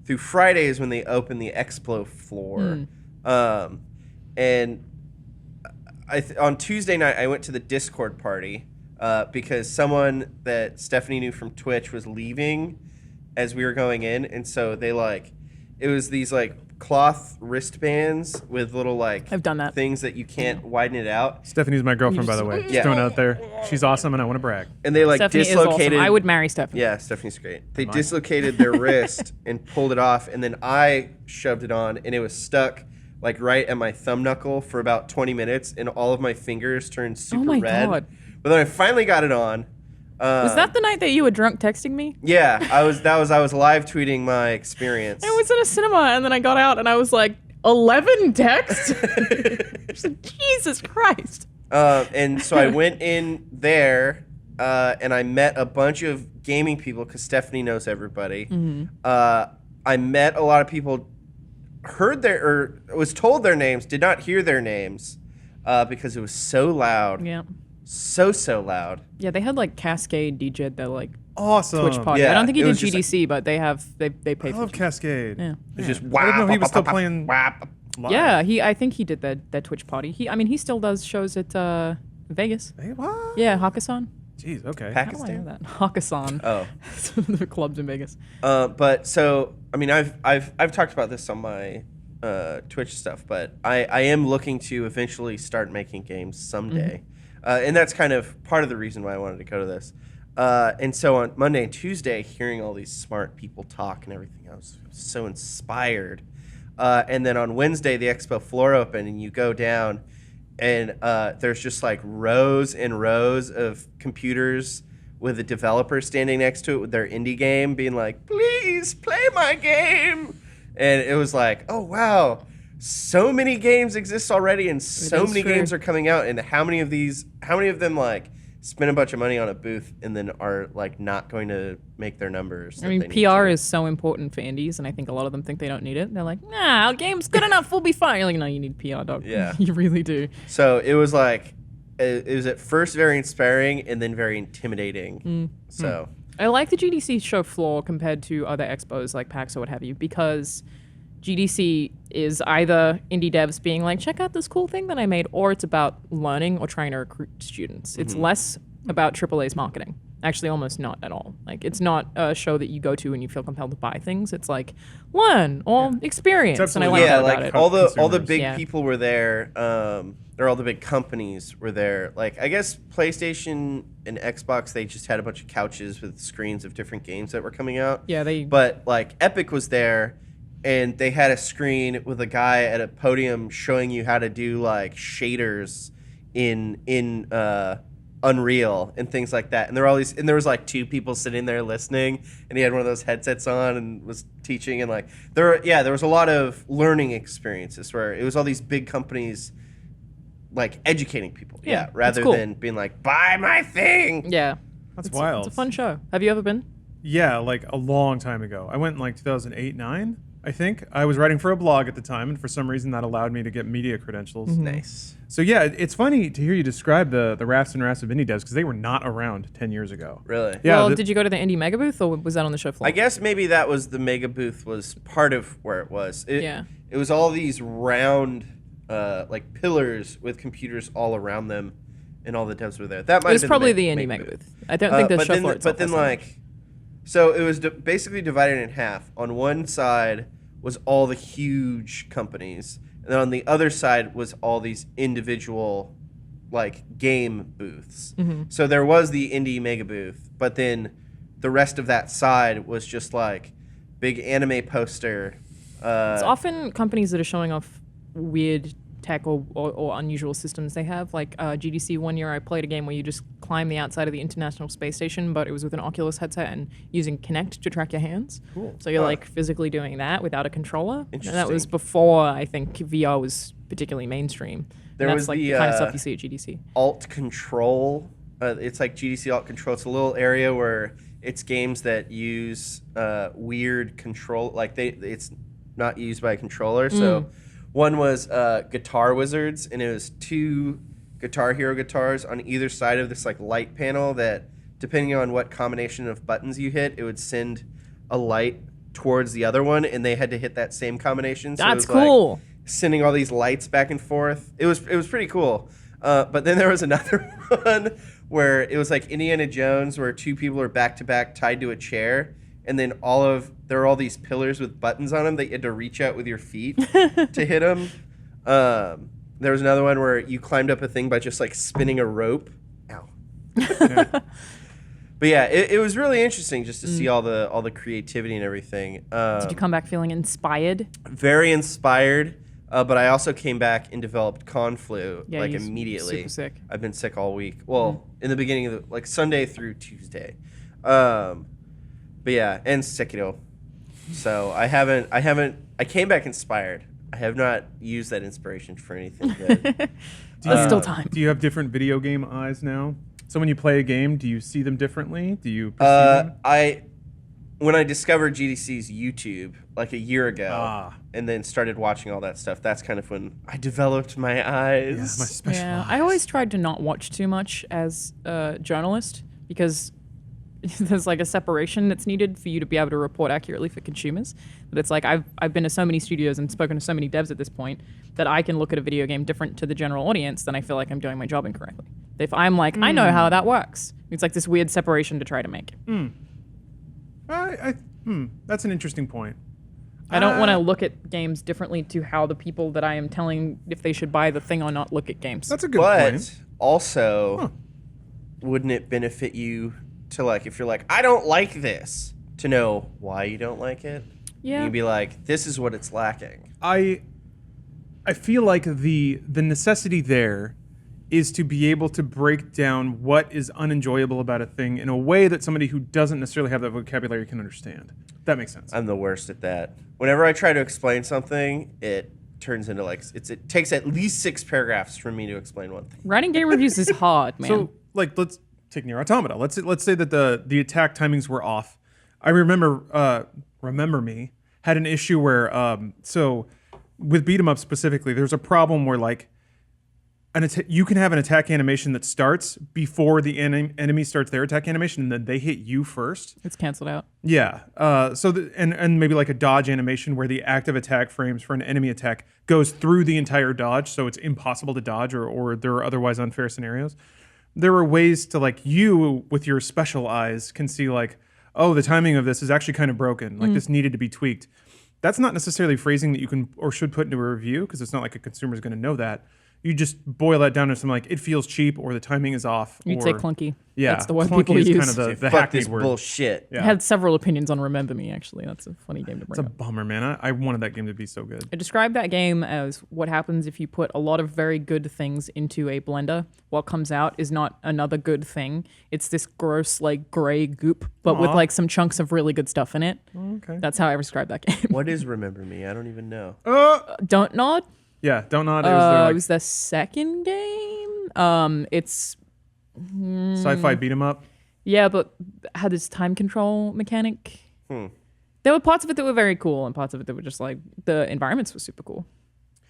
through Friday is when they open the Explo floor. And on Tuesday night, I went to the Discord party because someone that Stephanie knew from Twitch was leaving as we were going in. And so they it was these cloth wristbands with little I've done that. things that you can't widen it out. Stephanie's my girlfriend, by the way. Just Yeah. throwing it out there. She's awesome, and I want to brag. And they Stephanie dislocated. is awesome. I would marry Stephanie. Yeah, Stephanie's great. They dislocated their wrist and pulled it off, and then I shoved it on, and it was stuck right at my thumb knuckle for about 20 minutes, and all of my fingers turned super my red. God. But then I finally got it on. Was that the night that you were drunk texting me? Yeah, I was live tweeting my experience. I was in a cinema and then I got out and I was like, 11 texts? Just like, Jesus Christ. And so I went in there, and I met a bunch of gaming people because Stephanie knows everybody. I met a lot of people, was told their names, did not hear their names because it was so loud. Yeah. So loud. Yeah, they had Cascade DJ that Awesome. Twitch party. Yeah, I don't think he it did was just GDC, but they pay I for love it. Cascade. Yeah. It's just I didn't know he was still playing wap. live. Yeah, I think he did that Twitch party. He still does shows at Vegas. Hey, what? Yeah, Hakkasan. Jeez, okay. How do I know that? Hakkasan. Oh. The clubs in Vegas. But so I mean, I've talked about this on my Twitch stuff, but I am looking to eventually start making games someday, and that's kind of part of the reason why I wanted to go to this. And so on Monday and Tuesday, hearing all these smart people talk and everything, I was so inspired. And then on Wednesday, the expo floor opened, and you go down, and there's just like rows and rows of computers with a developer standing next to it with their indie game, being like, "Please play my game." And it was like, oh wow, so many games exist already, and so many games are coming out. And how many of them like spend a bunch of money on a booth and then are like not going to make their numbers? I mean, PR is so important for indies, and I think a lot of them think they don't need it. They're like, nah, our game's good enough, we'll be fine. You're like, no, you need PR, dog. Yeah. You really do. So it was like, it was at first very inspiring and then very intimidating. So I like the GDC show floor compared to other expos like PAX or what have you, because GDC is either indie devs being like, check out this cool thing that I made, or it's about learning or trying to recruit students. It's less about AAA's marketing. Actually, almost not at all. Like, it's not a show that you go to and you feel compelled to buy things. It's like, learn or experience. And I like that about it. all the Consumers. big people were there. Or all the big companies were there. Like, I guess PlayStation and Xbox, they just had a bunch of couches with screens of different games that were coming out. Yeah, But like Epic was there, and they had a screen with a guy at a podium showing you how to do like shaders in Unreal and things like that. And there was like two people sitting there listening, and he had one of those headsets on and was teaching. And like there was a lot of learning experiences where it was all these big companies like educating people, rather cool. than being like, buy my thing. Yeah. That's wild. It's a fun show. Have you ever been? Yeah, like a long time ago. I went in like 2008, 9, I think. I was writing for a blog at the time, and for some reason that allowed me to get media credentials. Nice. So yeah, it's funny to hear you describe the rafts and rafts of indie devs, because they were not around 10 years ago. Really? Yeah. Well, did you go to the indie mega booth, or was that on the show floor? I guess maybe that was the mega booth was part of where it was. It was all these round like pillars with computers all around them, and all the devs were there. That might It was have been probably the indie mega booth. I don't think the show floor itself. But then has that. like, so it was basically divided in half. On one side was all the huge companies, and then on the other side was all these individual like game booths. So there was the indie mega booth, but then the rest of that side was just like big anime poster. It's often companies that are showing off weird tech or unusual systems they have. Like GDC, one year I played a game where you just climb the outside of the International Space Station, but it was with an Oculus headset and using Kinect to track your hands. Cool. So you're like physically doing that without a controller. And that Interesting. was before I think VR was particularly mainstream. There and was that's like the, the kind of stuff you see at GDC. Alt Control. It's like GDC Alt Control. It's a little area where it's games that use weird control. Like it's not used by a controller. So one was Guitar Wizards, and it was 2 Guitar Hero guitars on either side of this like light panel that, depending on what combination of buttons you hit, it would send a light towards the other one, and they had to hit that same combination. So That's it was like cool. sending all these lights back and forth. It was pretty cool. But then there was another one where it was like Indiana Jones, where 2 people are back to back tied to a chair, and then there are all these pillars with buttons on them that you had to reach out with your feet to hit them. There was another one where you climbed up a thing by just like spinning a rope. Ow. But yeah, it was really interesting just to see all the creativity and everything. Did you come back feeling inspired? Very inspired. But I also came back and developed Conflu Yeah, like he's immediately. super sick. I've been sick all week. Well, in the beginning of like Sunday through Tuesday. But yeah, and Sekiro. So I came back inspired. I have not used that inspiration for anything good. There's still time. Do you have different video game eyes now? So when you play a game, do you see them differently? Do you perceive them? When I discovered GDC's YouTube like a year ago, and then started watching all that stuff, that's kind of when I developed my eyes. Yeah, my special Yeah, eyes. I always tried to not watch too much as a journalist, because there's like a separation that's needed for you to be able to report accurately for consumers. But it's like I've been to so many studios and spoken to so many devs at this point that I can look at a video game different to the general audience, then I feel like I'm doing my job incorrectly. If I'm like, I know how that works. It's like this weird separation to try to make. That's an interesting point. I don't want to look at games differently to how the people that I am telling if they should buy the thing or not look at games. That's a good point. But also, wouldn't it benefit you to, like, if you're like, I don't like this, to know why you don't like it? Yeah. You'd be like, this is what it's lacking. I feel like the necessity there is to be able to break down what is unenjoyable about a thing in a way that somebody who doesn't necessarily have that vocabulary can understand. That makes sense. I'm the worst at that. Whenever I try to explain something, it turns into like it takes at least 6 paragraphs for me to explain one thing. Writing game reviews is hard, man. So, like, let's take Nier Automata. Let's say that the attack timings were off. I remember Me had an issue where so with beat 'em up specifically, there's a problem where like you can have an attack animation that starts before the enemy starts their attack animation, and then they hit you first. It's canceled out. Yeah. And maybe like a dodge animation where the active attack frames for an enemy attack goes through the entire dodge, so it's impossible to dodge, or there are otherwise unfair scenarios. There are ways to, like, you with your special eyes can see like, oh, the timing of this is actually kind of broken. Like this needed to be tweaked. That's not necessarily phrasing that you can or should put into a review, because it's not like a consumer is going to know that. You just boil that down to something like, it feels cheap, or the timing is off. You'd say clunky. Yeah, That's the word clunky people is use. kind of the Fuck hackneyed this word. bullshit. Yeah. I had several opinions on Remember Me, actually. That's a funny game to bring It's a up. bummer, man. I wanted that game to be so good. I described that game as what happens if you put a lot of very good things into a blender. What comes out is not another good thing. It's this gross, like, gray goop, but with, like, some chunks of really good stuff in it. Okay. That's how I described that game. What is Remember Me? I don't even know. Don't Nod? Yeah, don't nod. It was It was the second game. It's sci-fi beat 'em up. yeah, but had this time control mechanic. There were parts of it that were very cool, and parts of it that were just like the environments were super cool.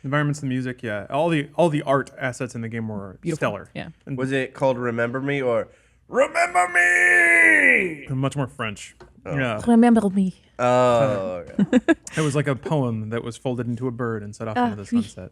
Environments, the music, yeah. All the art assets in the game were stellar. Yeah. And Was it called Remember Me or Remember Me? much more French. Yeah. Remember me. Oh, okay. It was like a poem that was folded into a bird and set off into the sunset.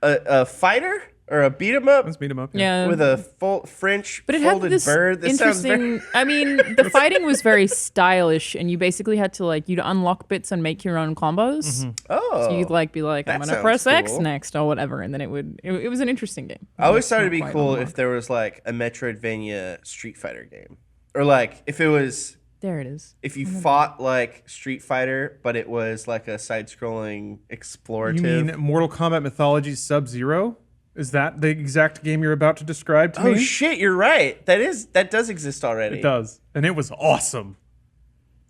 A fighter or a beat 'em up Let's beat 'em up. Yeah. with a full French But it had folded this bird. That sounds interesting. very. I mean, the fighting was very stylish, and you basically had to you'd unlock bits and make your own combos. Oh, So you'd be like, I'm that gonna press sounds X cool. next or whatever, and then it was an interesting game. I always thought it'd Not be quite cool unlocked. if there was like a Metroidvania Street Fighter game, or like if it was There it is. if you fought like Street Fighter, but it was like a side-scrolling explorative. You mean Mortal Kombat Mythology Sub-Zero? Is that the exact game you're about to describe to Oh me? shit, you're right. That does exist already. It does. And it was awesome.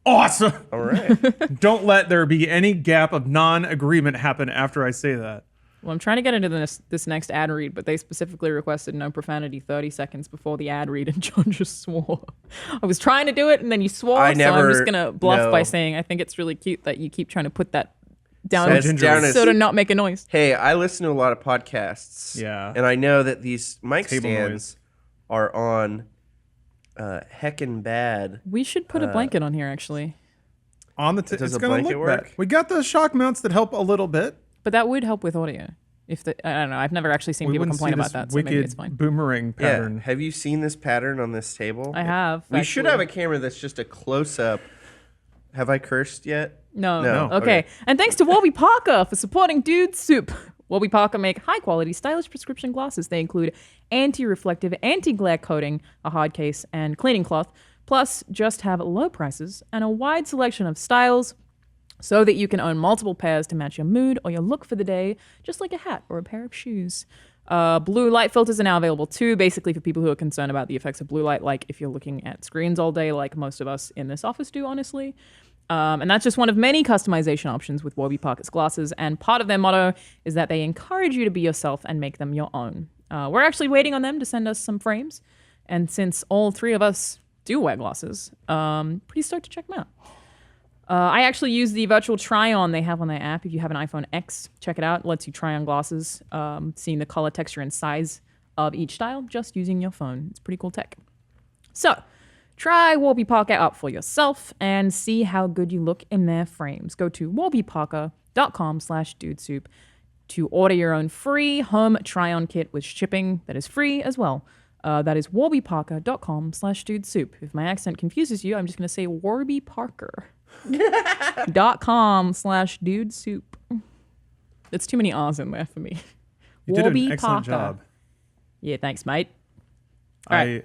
Awesome. All right. Don't let there be any gap of non-agreement happen after I say that. Well, I'm trying to get into this next ad read, but they specifically requested no profanity 30 seconds before the ad read, and John just swore. I was trying to do it, and then you swore, so I'm just going to bluff by saying I think it's really cute that you keep trying to put that down, That's down as- so to not make a noise. Hey, I listen to a lot of podcasts. Yeah. And I know that these mic Table stands are on heckin' bad. We should put a blanket on here, actually. On the Does it's a gonna blanket look work? bad. We got the shock mounts that help a little bit. But that would help with audio. I don't know. I've never actually seen We people wouldn't complain see about this that, so wicked maybe it's fine. boomerang Yeah. pattern. Have you seen this pattern on this table? I have. We should actually. have a camera that's just a close up. Have I cursed yet? No. No. Okay. Okay. And thanks to Warby Parker for supporting Dude Soup. Warby Parker make high-quality, stylish prescription glasses. They include anti-reflective, anti-glare coating, a hard case, and cleaning cloth. Plus, just have low prices and a wide selection of styles so that you can own multiple pairs to match your mood or your look for the day, just like a hat or a pair of shoes. Blue light filters are now available too, basically for people who are concerned about the effects of blue light, like if you're looking at screens all day, like most of us in this office do, honestly. And that's just one of many customization options with Warby Parker's glasses, and part of their motto is that they encourage you to be yourself and make them your own. We're actually waiting on them to send us some frames, and since all three of us do wear glasses, pretty stoked to check them out. I actually use the virtual try-on they have on their app. If you have an iPhone X, check it out. It lets you try on glasses, seeing the color, texture, and size of each style just using your phone. It's pretty cool tech. So, Try Warby Parker out for yourself and see how good you look in their frames. Go to warbyparker.com/dudesoup to order your own free home try-on kit with shipping that is free as well. That is warbyparker.com/dudesoup. If my accent confuses you, I'm just going to say warbyparker.com/dudesoup. It's too many R's in there for me. You did Warby an excellent Parker. job. Yeah, thanks, mate. All right.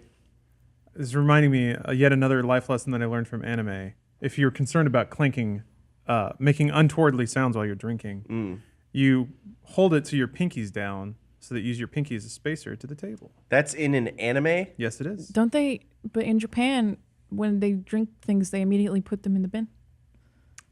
This is reminding me yet another life lesson that I learned from anime. If you're concerned about clinking, making untowardly sounds while you're drinking, you hold it to your pinkies down so that you use your pinky as a spacer to the table. That's in an anime? Yes, it is. Don't they? But in Japan, when they drink things, they immediately put them in the bin.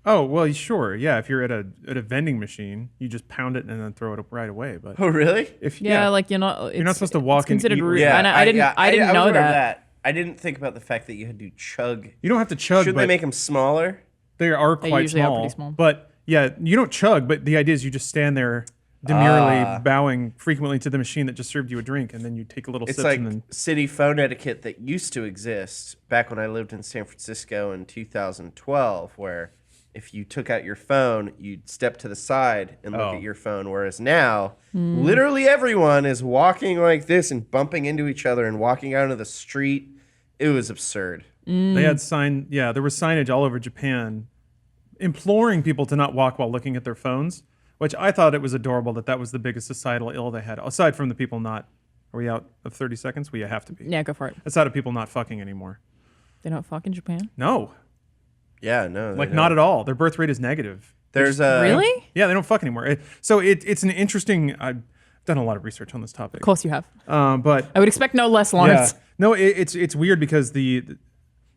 Oh, well, sure. Yeah, if you're at a vending machine, you just pound it and then throw it up right away. But Oh, really? if Yeah, like you're not supposed to walk it's considered and eat. rude. Yeah, I didn't was know aware of that. I didn't think about the fact that you had to chug. You don't have to chug, Shouldn't but they make them smaller? they are They quite usually are small. pretty small. But yeah, you don't chug, but the idea is you just stand there demurely bowing frequently to the machine that just served you a drink, and then you take a little It's sip like and then city phone etiquette that used to exist back when I lived in San Francisco in 2012, where if you took out your phone, you'd step to the side and look at your phone. Whereas now, literally everyone is walking like this and bumping into each other and walking out into the street. It was absurd. they had there was signage all over Japan imploring people to not walk while looking at their phones, which I thought it was adorable that was the biggest societal ill they had, aside from the people not. Are we out of 30 seconds? Well, you have to be. Yeah, go for it. Aside of people not fucking anymore. They don't fuck in Japan. No, Yeah, no. like not at all. Their birth rate is negative. There's a Really? Yeah, they don't fuck anymore. So it's an interesting. I've done a lot of research on this topic. Of course you have. But I would expect no less, Lawrence. yeah, no, it's weird because the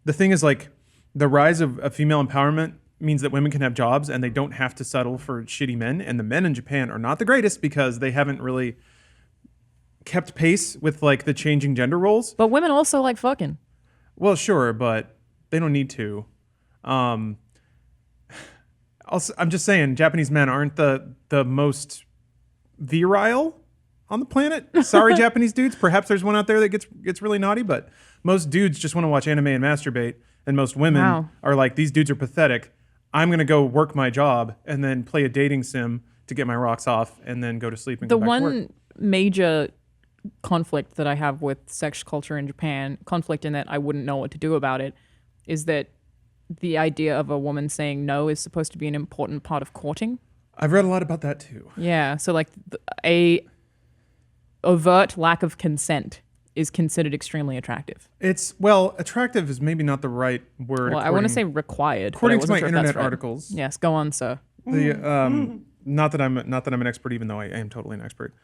thing is like the rise of female empowerment means that women can have jobs and they don't have to settle for shitty men. And the men in Japan are not the greatest because they haven't really kept pace with like the changing gender roles. But women also like fucking. Well, sure, but they don't need to. Also, I'm just saying, Japanese men aren't the most virile on the planet. Sorry, Japanese dudes. Perhaps there's one out there that gets really naughty, but most dudes just want to watch anime and masturbate, and most women are like, these dudes are pathetic. I'm gonna go work my job and then play a dating sim to get my rocks off, and then go to sleep and The go back to work. one major conflict that I have with sex culture in Japan, conflict in that I wouldn't know what to do about it, is that the idea of a woman saying no is supposed to be an important part of courting. I've read a lot about that too. Yeah, so like a overt lack of consent is considered extremely attractive. Attractive is maybe not the right word. Well, I want to say required. but I according to wasn't my sure if that's internet right. articles. Yes, go on, sir. The not that I'm an expert, even though I am totally an expert.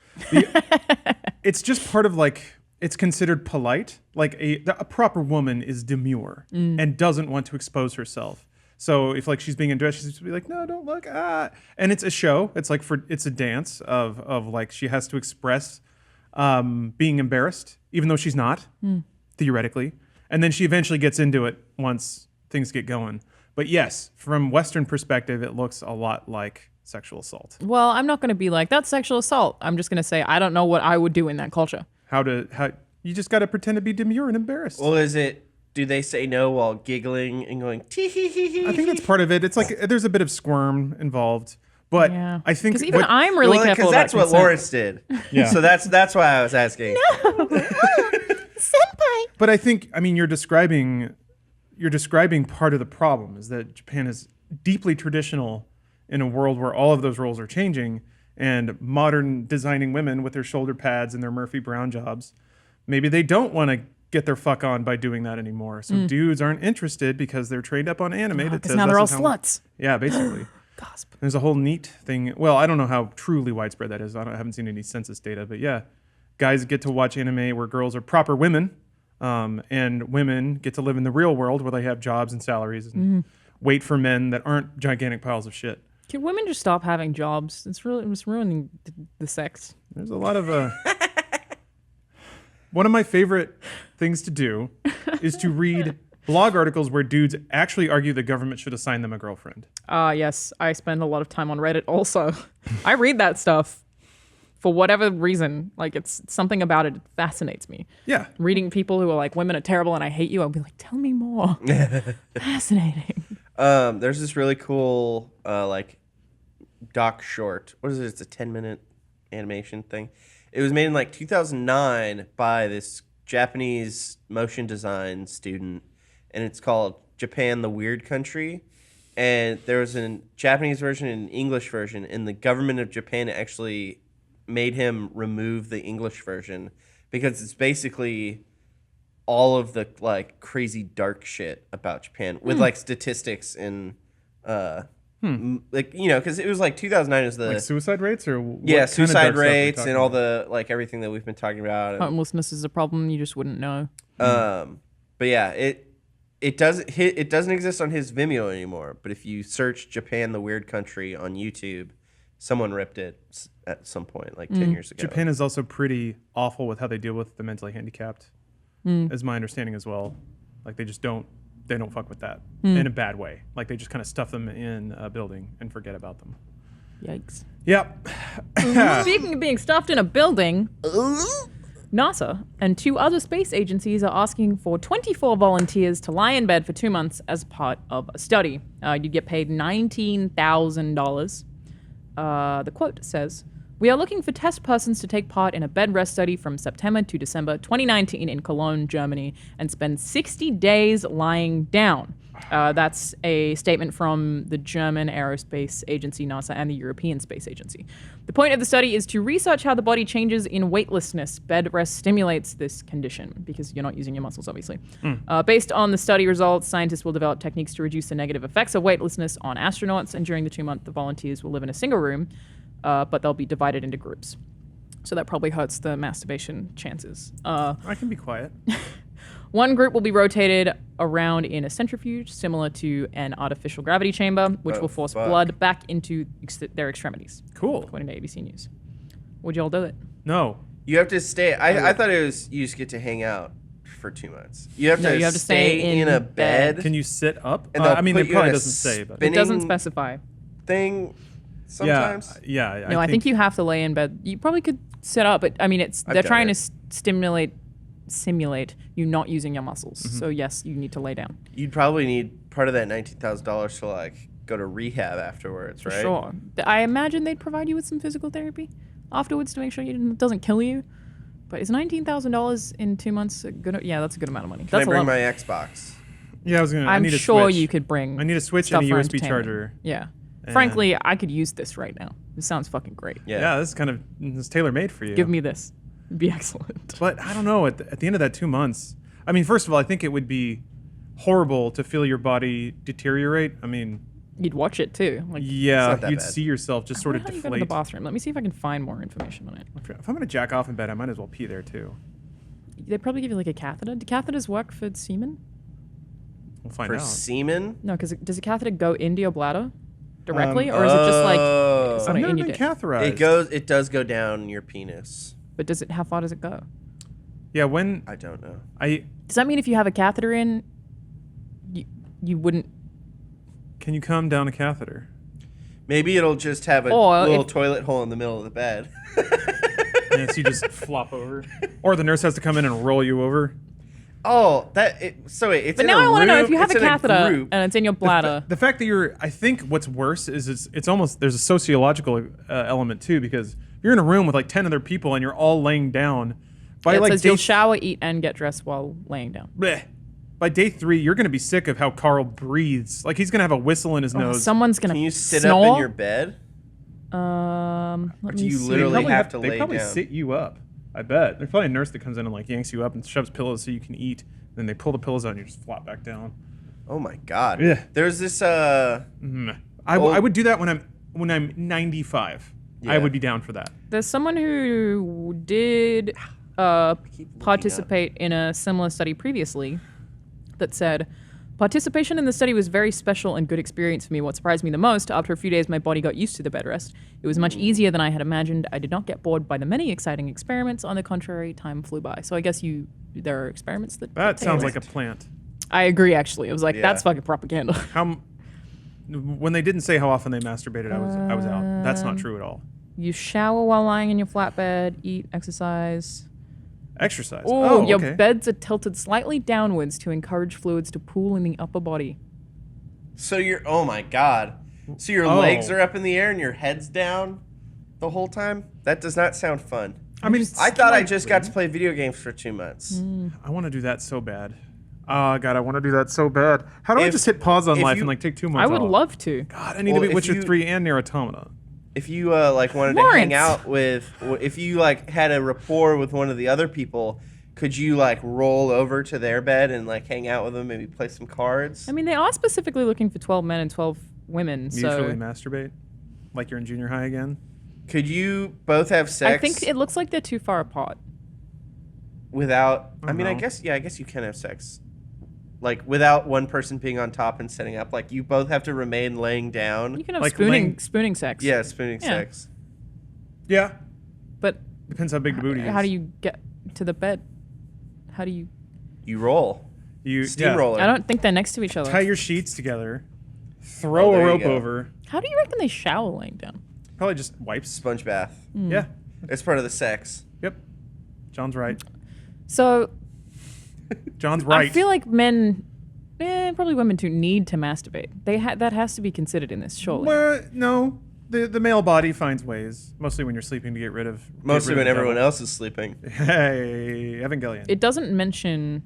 It's just part of like it's considered polite. Like a proper woman is demure and doesn't want to expose herself. So if like she's being undressed, she's supposed to be like, no, don't look. And it's a show. It's like it's a dance of like she has to express being embarrassed, even though she's not theoretically. And then she eventually gets into it once things get going. But yes, from Western perspective, it looks a lot like sexual assault. Well, I'm not going to be like, that's sexual assault. I'm just going to say, I don't know what I would do in that culture. How you just got to pretend to be demure and embarrassed. Well, do they say no while giggling and going tee hee hee hee? I think that's part of it. It's like there's a bit of squirm involved. But Yeah. I think Because even I'm really careful because about that's what consent. Lawrence did. Yeah. So that's why I was asking. But I think you're describing part of the problem is that Japan is deeply traditional in a world where all of those roles are changing, and modern designing women with their shoulder pads and their Murphy Brown jobs, maybe they don't want to get their fuck on by doing that anymore. So dudes aren't interested because they're trained up on anime that Because says now they're all this is how- sluts. Yeah, basically. Gasp. There's a whole neat thing. Well, I don't know how truly widespread that is. I haven't seen any census data, but yeah, guys get to watch anime where girls are proper women, and women get to live in the real world where they have jobs and salaries and wait for men that aren't gigantic piles of shit. Can women just stop having jobs? It's ruining the sex. There's a lot of one of my favorite things to do is to read blog articles where dudes actually argue the government should assign them a girlfriend. Yes, I spend a lot of time on Reddit also. I read that stuff. for whatever reason. Like, it's something about it fascinates me. Yeah. Reading people who are like, women are terrible and I hate you, I'll be like, tell me more. Fascinating. There's this really cool like doc short. What is it? It's a 10-minute animation thing. It was made in like 2009 by this Japanese motion design student, and it's called Japan the Weird Country. And there was a Japanese version and an English version, and the government of Japan actually made him remove the English version because it's basically all of the like crazy dark shit about Japan with like statistics and like, you know, because it was like 2009 is the Like suicide rates or what yeah, kind of suicide dark stuff are we rates talking and all about? the like everything that we've been talking about. And, Homelessness is a problem you just wouldn't know. but yeah, it doesn't exist on his Vimeo anymore. But if you search Japan the Weird Country on YouTube, someone ripped it at some point like 10 years ago. Japan is also pretty awful with how they deal with the mentally handicapped, is my understanding as well. Like they don't fuck with that in a bad way. Like they just kind of stuff them in a building and forget about them. Yikes. Yep. Speaking of being stuffed in a building, NASA and 2 other space agencies are asking for 24 volunteers to lie in bed for 2 months as part of a study. You'd get paid $19,000. The quote says, "We are looking for test persons to take part in a bed rest study from September to December 2019 in Cologne, Germany, and spend 60 days lying down." That's a statement from the German Aerospace Agency, NASA, and the European Space Agency. The point of the study is to research how the body changes in weightlessness. Bed rest stimulates this condition because you're not using your muscles, obviously. Based on the study results, scientists will develop techniques to reduce the negative effects of weightlessness on astronauts, and during the 2-month, the volunteers will live in a single room, but they'll be divided into groups. So that probably hurts the masturbation chances. I can be quiet. One group will be rotated around in a centrifuge similar to an artificial gravity chamber, which will force blood back into their extremities. Cool. According to ABC News. Would you all do it? No. You have to stay. I thought it was you just get to hang out for 2 months. You have to stay in a bed. Can you sit up? And they'll I mean, put it you probably in a doesn't say, but It spinning doesn't specify. thing sometimes. Yeah. No, I think you have to lay in bed. You probably could sit up, but I mean, they're done trying it. to simulate you not using your muscles. So yes, you need to lay down. You'd probably need part of that $19,000 to like go to rehab afterwards, right? Sure. I imagine they'd provide you with some physical therapy afterwards to make sure it doesn't kill you. But is $19,000 in 2 months a good? Yeah, that's a good amount of money. Can I That's a bring lot. my Xbox? Yeah, I I'm need a sure Switch. you could bring. I need a Switch stuff and a for USB entertainment. charger. Yeah. And- Frankly, I could use this right now. This sounds fucking great. Yeah, this is tailor made for you. Give me this. It'd be excellent. But I don't know. At the end of that 2 months, I mean, first of all, I think it would be horrible to feel your body deteriorate. I mean, You'd watch it too. Like, yeah, not that you'd bad. see yourself just sort of how do you go to the deflate. bathroom? Let me see if I can find more information on it. If I'm gonna jack off in bed, I might as well pee there too. They probably give you like a catheter. Do catheters work for semen? We'll find For out. semen? No, because does a catheter go into your bladder directly, or is it just like Oh. sort I've of never in your been dick? catheterized. It does go down your penis. But does it? How far does it go? Yeah, when I don't know. Does that mean if you have a catheter in, you wouldn't? can you come down a catheter? Maybe it'll just have a Or little if- toilet hole in the middle of the bed. Yeah, so you just flop over, or the nurse has to come in and roll you over. Oh, it's But in now a I want to know room- if you have it's a in catheter group. and it's in your bladder. The fact that I think what's worse is it's almost, there's a sociological element too, because if you're in a room with like 10 other people and you're all laying down, by It like says day, you'll shower, eat, and get dressed while laying down. bleh. By day 3, you're going to be sick of how Carl breathes. Like he's going to have a whistle in his nose. Someone's gonna Can you sit snore? up in your bed? Let do me you see. literally have to They lay probably down? sit you up. I bet. There's probably a nurse that comes in and like yanks you up and shoves pillows so you can eat. Then they pull the pillows out and you just flop back down. Oh my god. Yeah. There's this I would do that when I'm 95. I Yeah. would be down for that. There's someone who did participate in a similar study previously that said, participation in the study was very special and good experience for me. What surprised me the most, after a few days, my body got used to the bed rest. It was much easier than I had imagined. I did not get bored by the many exciting experiments. On the contrary, time flew by. So I guess there are experiments that That take sounds place. like a plant. I agree, actually. It was like, Yeah. that's fucking propaganda. When they didn't say how often they masturbated, I was out. That's not true at all. You shower while lying in your flatbed, eat, exercise. Exercise. Oh, your okay. beds are tilted slightly downwards to encourage fluids to pool in the upper body. So oh my God. So your legs are up in the air and your head's down the whole time? That does not sound fun. I mean, I thought I just got to play video games for 2 months. I want to do that so bad. Oh, God, I want to do that so bad. How do I just hit pause on life and like take 2 months I would off? love to. God, I need to beat Witcher 3 and Nier Automata. If you like wanted to hang out with, if you like had a rapport with one of the other people, could you like roll over to their bed and like hang out with them, maybe play some cards? I mean, they are specifically looking for 12 men and 12 women, so... Mutually masturbate? Like you're in junior high again? Could you both have sex? I think it looks like they're too far apart. Without, I mean, I know. guess you can have sex. Like without one person being on top and setting up. Like you both have to remain laying down. You can have Like spooning sex. Yeah, spooning Yeah. sex. Yeah. But Depends how big the booty is. how do you get to the bed? How do you... You roll. You Steamroller. I don't think they're next to each other. tie your sheets together, throw there a you rope go. over. How do you reckon they shower laying down? Probably just wipes. Sponge bath. Yeah. It's part of the sex. Yep. John's right. So John's right. I feel like men, probably women too, need to masturbate. That has to be considered in this, surely. Well, no. The male body finds ways, mostly when you're sleeping, to get rid of. Mostly when everyone else is sleeping. Hey, Evangelion. It doesn't mention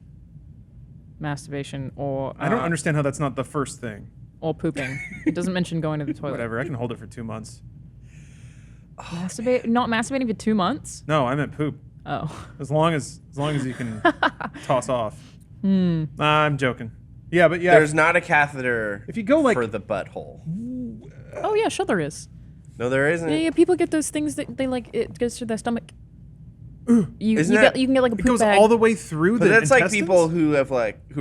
masturbation or I don't understand how that's not the first thing. or pooping. It doesn't mention going to the toilet. Whatever. I can hold it for 2 months. Not masturbating for 2 months? No, I meant poop. Oh. As long as you can toss off. Nah, I'm joking. Yeah, but yeah. There's not a catheter If you go, like- for the butthole. Oh yeah, sure there is. No, there isn't. Yeah, people get those things that they like. It goes through their stomach. You Isn't can get like a it poop goes bag. all the way through But the that's like intestines? people who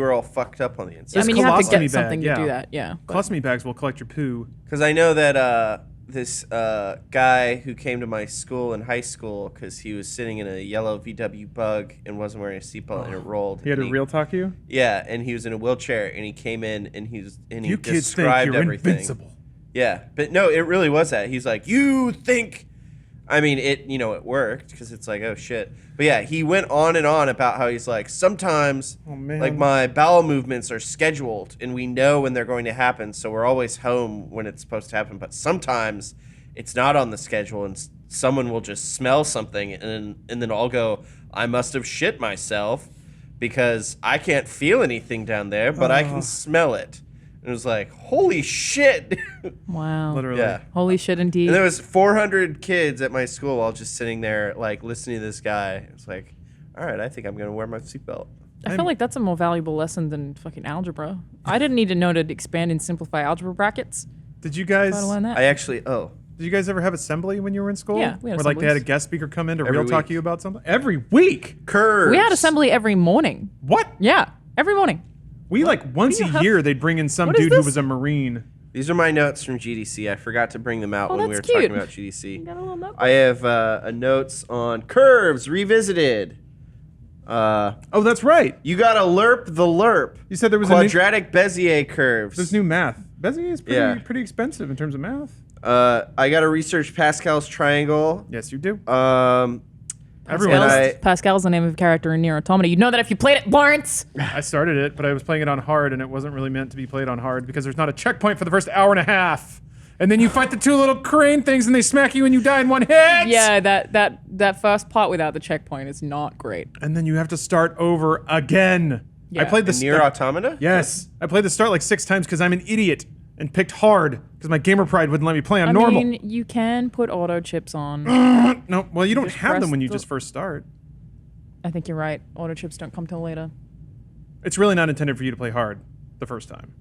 are all fucked up on the inside. I mean, you have to colostomy get bag, something yeah. to do that. Yeah. but- Colostomy bags will collect your poo. Because I know that this guy who came to my school in high school because he was sitting in a yellow VW Bug and wasn't wearing a seatbelt and it rolled. He had to and real talk you? Yeah, and he was in a wheelchair and he came in and he You kids think described you're everything. invincible. Yeah, but no, it really was that. He's like, you think. I mean, it worked because it's like, oh shit. But yeah, he went on and on about how he's like, sometimes, Oh, man. like my bowel movements are scheduled and we know when they're going to happen, so we're always home when it's supposed to happen. But sometimes it's not on the schedule and someone will just smell something and then I'll go, I must have shit myself because I can't feel anything down there, but I can smell it. And it was like, holy shit. Wow. Literally. Yeah. Holy shit, indeed. And there was 400 kids at my school all just sitting there, like, listening to this guy. It's like, all right, I think I'm going to wear my seatbelt. I feel like that's a more valuable lesson than fucking algebra. I didn't need to know to expand and simplify algebra brackets. Did you guys How to learn that? Did you guys ever have assembly when you were in school? Yeah, we had where like they had a assemblies. guest speaker come in to Every real talk week. to you about something? Every week. Curves. We had assembly every morning. What? Yeah, every morning. We like once do a you have? year they'd bring in some What is dude who this? was a Marine. These are my notes from GDC. I forgot to bring them out Oh, when we were that's cute. talking about GDC. Got a little notebook. I have notes on curves revisited. Oh, that's right. You got to lerp the lerp. You said there was quadratic Bezier curves. there's new math. Bezier is pretty Yeah. pretty expensive in terms of math. I got to research Pascal's triangle. Yes, you do. Everyone. Pascal's the name of a character in Nier Automata. You know that if you played it, Lawrence. I started it, but I was playing it on hard, and it wasn't really meant to be played on hard because there's not a checkpoint for the first hour and a half. And then you fight the two little crane things, and they smack you, and you die in one hit. Yeah, that first part without the checkpoint is not great. And then you have to start over again. Yeah. I played the Near Automata? Yes, I played the start like 6 times because I'm an idiot and picked hard because my gamer pride wouldn't let me play on I normal. mean, you can put auto chips on. No, well, you don't just have press them when you the- just first start. I think you're right. Auto chips don't come till later. It's really not intended for you to play hard the first time.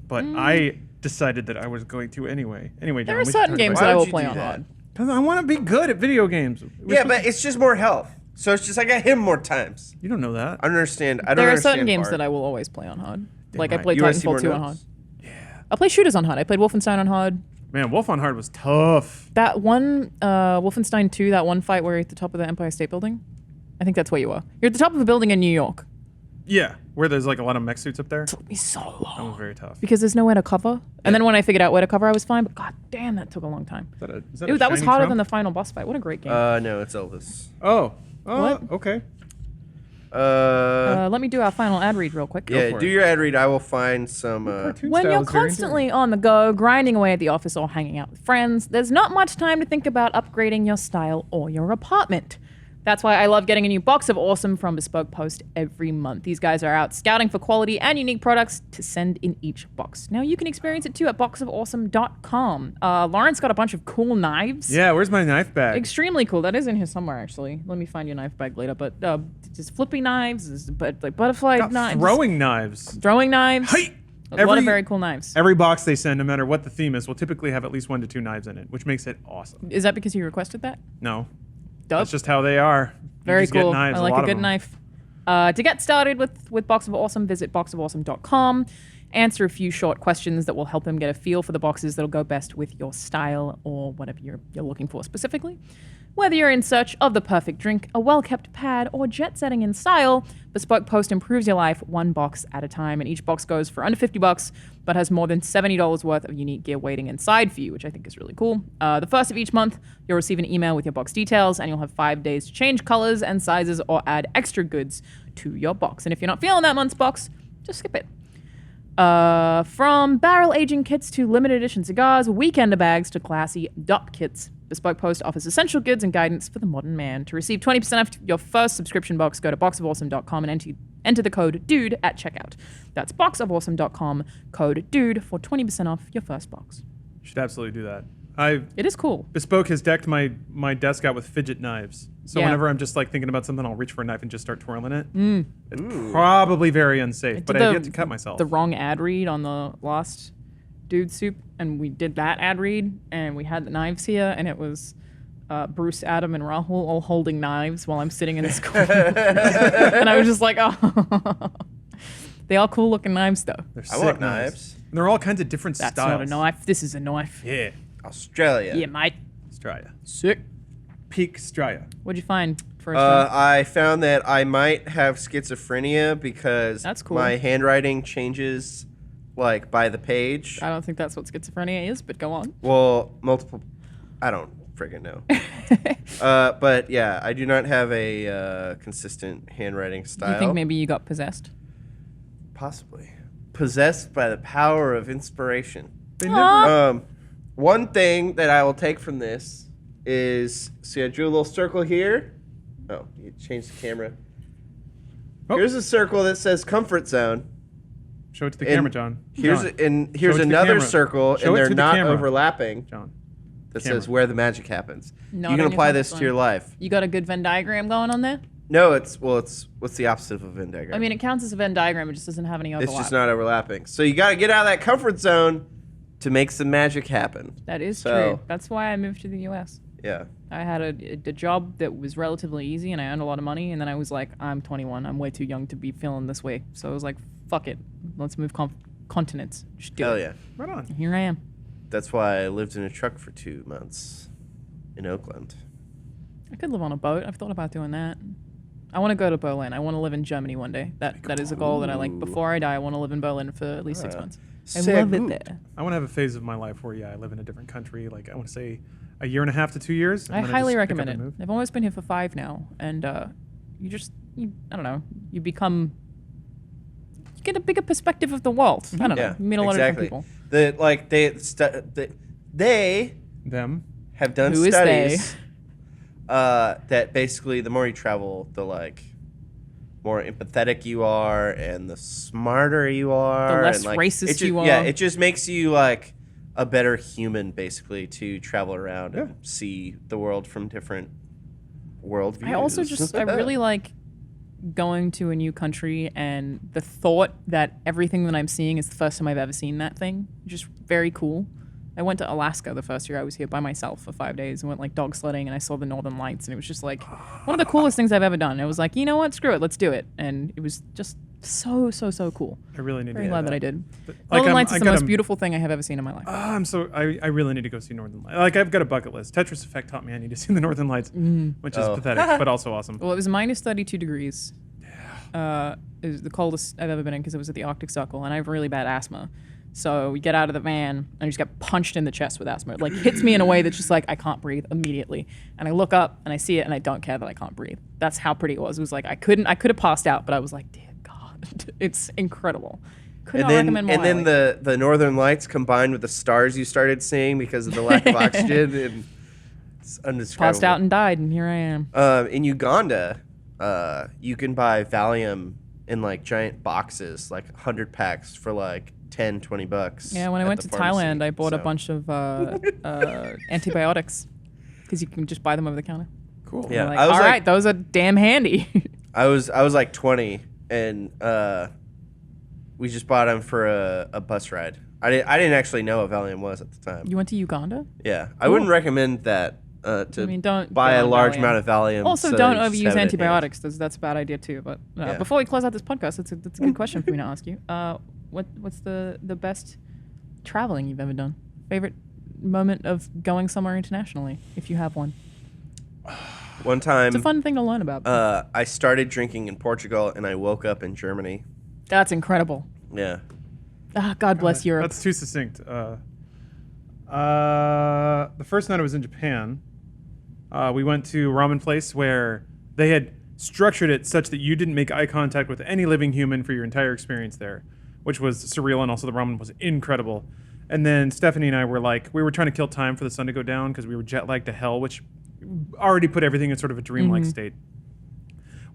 But I decided that I was going to anyway. Anyway, John, There are we should certain talk games about that Why I would will you play do on that? hard. Because I want to be good at video games. Yeah, but it's just more health. So it's just I got him more times. You don't know that. I don't understand. I don't There are understand certain games hard. that I will always play on hard. Like I right. played You wanna see Titanfall more 2 on notes? hard. I play shooters on hard. I played Wolfenstein on hard. Man, Wolf on Hard was tough. That one, Wolfenstein 2, that one fight where you're at the top of the Empire State Building. I think that's where you are. You're at the top of a building in New York. Yeah, where there's like a lot of mech suits up there. Took me so That long was very tough. because there's nowhere to cover. And then when I figured out where to cover, I was fine. But god damn, that took a long time. Is that Dude, that was shiny harder Trump? than the final boss fight. What a great game. No, it's Elvis. Oh, What? okay. Let me do our final ad read real quick. Yeah, for do it. your ad read. I will find some. Cartoon When style you're is very constantly on the go, grinding away at the office or hanging out with friends, there's not much time to think about upgrading your style or your apartment. That's why I love getting a new box of awesome from Bespoke Post every month. These guys are out scouting for quality and unique products to send in each box. Now you can experience it too at boxofawesome.com. Lawrence got a bunch of cool knives. Yeah, where's my knife bag? Extremely cool. That is in here somewhere, actually. Let me find your knife bag later. But just flippy knives, like butterfly Got knives, throwing knives. throwing knives. Hey! A lot of very cool knives. Every box they send, no matter what the theme is, will typically have at least 1 to 2 knives in it, which makes it awesome. Is that because you requested that? No, Dope. that's just how they are. You Very just get cool. knives, I like lot a of good them. knife. To get started with Box of Awesome, visit boxofawesome.com. Answer a few short questions that will help them get a feel for the boxes that'll go best with your style or whatever you're looking for specifically. Whether you're in search of the perfect drink, a well-kept pad, or jet-setting in style, Bespoke Post improves your life one box at a time, and each box goes for under $50, but has more than $70 worth of unique gear waiting inside for you, which I think is really cool. The first of each month, you'll receive an email with your box details, and you'll have 5 days to change colors and sizes or add extra goods to your box. And if you're not feeling that month's box, just skip it. From barrel aging kits to limited edition cigars, weekender bags to classy dot kits, Bespoke Post offers essential goods and guidance for the modern man. To receive 20% off your first subscription box, go to boxofawesome.com and enter the code DUDE at checkout. That's boxofawesome.com, code DUDE for 20% off your first box. You should absolutely do that. It is cool. Bespoke has decked my desk out with fidget knives. So Yeah. whenever I'm just like thinking about something, I'll reach for a knife and just start twirling it. It's probably very unsafe, but I've yet to cut myself. The wrong ad read on the last Dude Soup, and we did that ad read, and we had the knives here, and it was Bruce, Adam, and Rahul all holding knives while I'm sitting in this corner. And I was just like, oh. They are cool looking knives, though. They're I sick want knives. And they're all kinds of different That's styles. not a knife. This is a knife. Yeah. Australia. Yeah, mate. Australia. Sick. Peak Australia. What'd you find first time? I found that I might have schizophrenia because That's cool. my handwriting changes like by the page. I don't think that's what schizophrenia is, but go on. Well, multiple. I don't friggin' know. But yeah, I do not have a consistent handwriting style. You think maybe you got possessed? Possibly. Possessed by the power of inspiration. They Aw. never. One thing that I will take from this is, see, I drew a little circle here. Oh, you changed the camera. Oh. Here's a circle that says comfort zone. Show it to the And camera, John. Here's John. here's Show it to the another camera. circle, Show and it they're to the not camera. overlapping. John. That Camera. says where the magic happens. Not You can on your apply comfort this to zone. your life. You got a good Venn diagram going on there? No, it's what's the opposite of a Venn diagram? I mean, it counts as a Venn diagram. It just doesn't have any overlap. it's just not overlapping. So you got to get out of that comfort zone to make some magic happen. That is So- true. That's why I moved to the U.S. Yeah. I had a job that was relatively easy, and I earned a lot of money. And then I was like, I'm 21. I'm way too young to be feeling this way. So I was like, fuck it. Let's move continents. Just do Hell it. yeah. Right on. Here I am. That's why I lived in a truck for 2 months in Oakland. I could live on a boat. I've thought about doing that. I want to go to Berlin. I want to live in Germany one day. That is a goal that I like. Before I die, I want to live in Berlin for at least 6 months. I Sehr love it gut. there. I want to have a phase of my life where, yeah, I live in a different country. Like, I want to say a year and a half to 2 years. and I then highly just pick up recommend and it. move. I've almost been here for 5 now, and I don't know, you become, you get a bigger perspective of the world. I don't know. Yeah. You meet a lot exactly. of different people. They Them. have done Who is studies that basically the more you travel, the more empathetic you are and the smarter you are. The less and, racist you Yeah, are. it just makes you like a better human basically to travel around and see the world from different worldviews. I also I really like going to a new country and the thought that everything that I'm seeing is the first time I've ever seen that thing. Just very cool. I went to Alaska the first year I was here by myself for 5 days and went like dog sledding, and I saw the northern lights, and it was just like one of the coolest things I've ever done. I was like, you know what, screw it, let's do it. And it was just so cool. I really need Very to glad do that I did. Like, Northern Lights is the got most a- beautiful thing I have ever seen in my life. I really need to go see Northern Lights. Like, I've got a bucket list. Tetris Effect taught me I need to see the Northern Lights, which is pathetic, but also awesome. Well, it was minus 32 degrees. It was the coldest I've ever been in because it was at the Arctic Circle, and I have really bad asthma. So we get out of the van, and I just get punched in the chest with asthma. It like hits me in a way that's just like I can't breathe immediately. And I look up and I see it, and I don't care that I can't breathe. That's how pretty it was. It was like I could have passed out, but I was like, dear God, it's incredible. Could not recommend more. And then the Northern Lights combined with the stars you started seeing because of the lack of oxygen, and it's undescribable. Passed out and died, and here I am. In Uganda, you can buy Valium in like giant boxes, like 100 packs for like $10-$20. Yeah, when I went to Thailand, I bought a bunch of antibiotics because you can just buy them over the counter. Cool. Yeah, Like, all right, those are damn handy. I was like 20, and we just bought them for a bus ride. I didn't actually know what Valium was at the time. You went to Uganda? Yeah, I wouldn't recommend that to buy a large amount of Valium. Also, so don't that you just overuse have it in antibiotics. That's a bad idea too. But Yeah. before we close out this podcast, that's a good question for me to ask you. What's the best traveling you've ever done? Favorite moment of going somewhere internationally, if you have one? One time, It's a fun thing to learn about. I started drinking in Portugal, and I woke up in Germany. That's incredible. Yeah. God bless Europe. That's too succinct. The first night I was in Japan, we went to a ramen place where they had structured it such that you didn't make eye contact with any living human for your entire experience there, which was surreal, and also the ramen was incredible. And then Stephanie and I were like, we were trying to kill time for the sun to go down because we were jet lagged to hell, which already put everything in sort of a dreamlike state.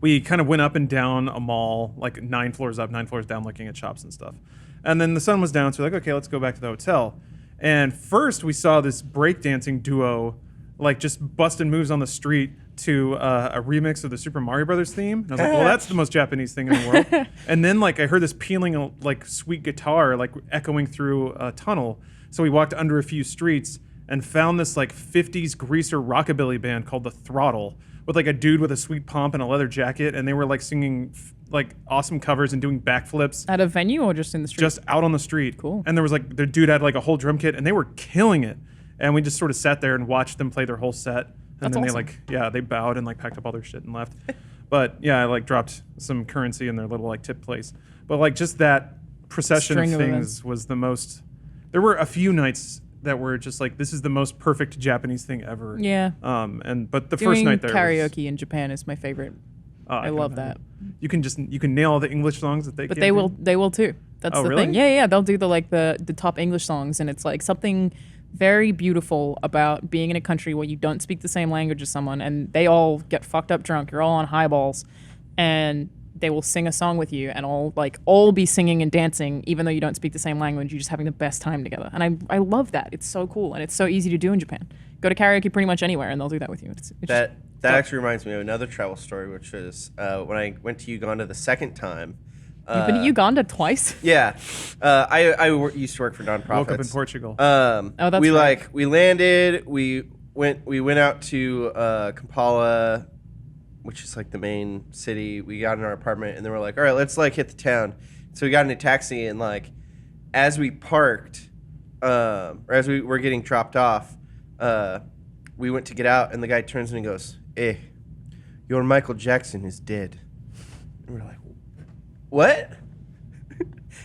We kind of went up and down a mall, like 9 floors up, 9 floors down, looking at shops and stuff. And then the sun was down, so we're like, okay, let's go back to the hotel. And first we saw this breakdancing duo, like just busting moves on the street to a remix of the Super Mario Brothers theme. And I was like, well, that's the most Japanese thing in the world. And then like I heard this pealing like sweet guitar like echoing through a tunnel. So we walked under a few streets and found this like 50s greaser rockabilly band called The Throttle, with like a dude with a sweet pomp and a leather jacket, and they were like singing like awesome covers and doing backflips. At a venue or just in the street? Just out on the street. Cool. And there was like, the dude had like a whole drum kit, and they were killing it. And we just sort of sat there and watched them play their whole set. And That's then awesome. they bowed and like packed up all their shit and left. But yeah, I like dropped some currency in their little like tip place. But like just that procession String of of things events. was the most. There were a few nights that were just like, this is the most perfect Japanese thing ever. Yeah. But the Doing first night there karaoke in Japan is my favorite. I can love imagine. that. You can nail all the English songs that they But can't they do. will too. That's Oh, the really? thing. Yeah, they'll do the top English songs, and it's like something very beautiful about being in a country where you don't speak the same language as someone, and they all get fucked up drunk. You're all on highballs, and they will sing a song with you, and all be singing and dancing, even though you don't speak the same language. You're just having the best time together, and I love that. It's so cool, and it's so easy to do in Japan. Go to karaoke pretty much anywhere, and they'll do that with you. It's That actually reminds me of another travel story, which was when I went to Uganda the second time. You've been to Uganda twice? Yeah, I used to work for nonprofits. Woke up in Portugal. That's we right. we landed. We went out to Kampala, which is like the main city. We got in our apartment, and then we're like, all right, let's like hit the town. So we got in a taxi, and like as we parked, or as we were getting dropped off, we went to get out, and the guy turns to me and goes, "Hey, your Michael Jackson is dead." And we're like, what?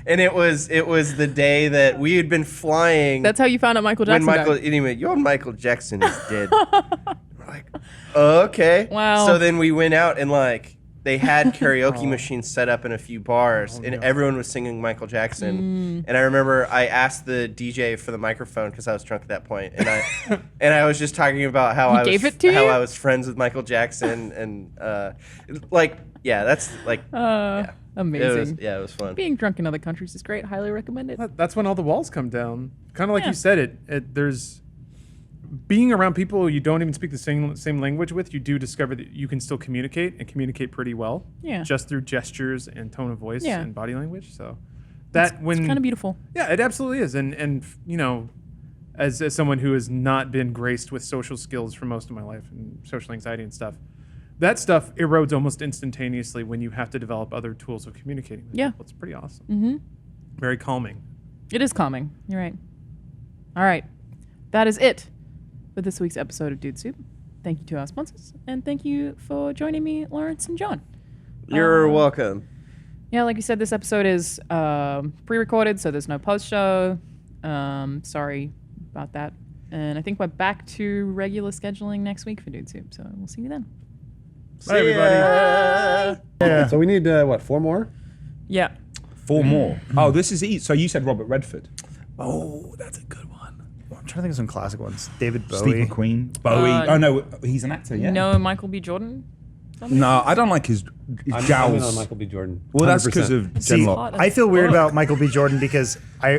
And it was the day that we had been flying. That's how you found out Michael Jackson died. Anyway, your Michael Jackson is dead. We're like, oh, okay. Wow. So then we went out, and like they had karaoke machines set up in a and everyone was singing Michael Jackson. And I remember I asked the DJ for the microphone because I was drunk at that point, and I was just talking about how He gave it to you? I was friends with Michael Jackson, and like yeah, that's like yeah. Amazing. It was fun. Being drunk in other countries is great. Highly recommend it. That's when all the walls come down. Kind of like Yeah. you said, there's being around people you don't even speak the same language with. You do discover that you can still communicate and communicate pretty well. Yeah. Just through gestures and tone of voice Yeah. and body language. So It's kind of beautiful. Yeah, it absolutely is. And you know, as someone who has not been graced with social skills for most of my life and social anxiety and stuff, that stuff erodes almost instantaneously when you have to develop other tools of communicating with Yeah. people. It's pretty awesome. Mm-hmm. Very calming. It is calming. You're right. All right. That is it for this week's episode of Dude Soup. Thank you to our sponsors, and thank you for joining me, Lawrence and John. You're welcome. Yeah, like you said, this episode is pre-recorded, so there's no post-show. Sorry about that. And I think we're back to regular scheduling next week for Dude Soup, so we'll see you then. Bye, everybody. Yeah. So we need, 4 more? Yeah. 4 more. Oh, this is easy. So you said Robert Redford. Oh, that's a good one. Well, I'm trying to think of some classic ones. David Bowie. Steve McQueen. Bowie. Oh, no, he's an actor, yeah. No Michael B. Jordan? No, I don't like his I'm jowls. in on Michael B. Jordan. Well, that's 100%. because of See, Genlock. I feel weird about Michael B. Jordan because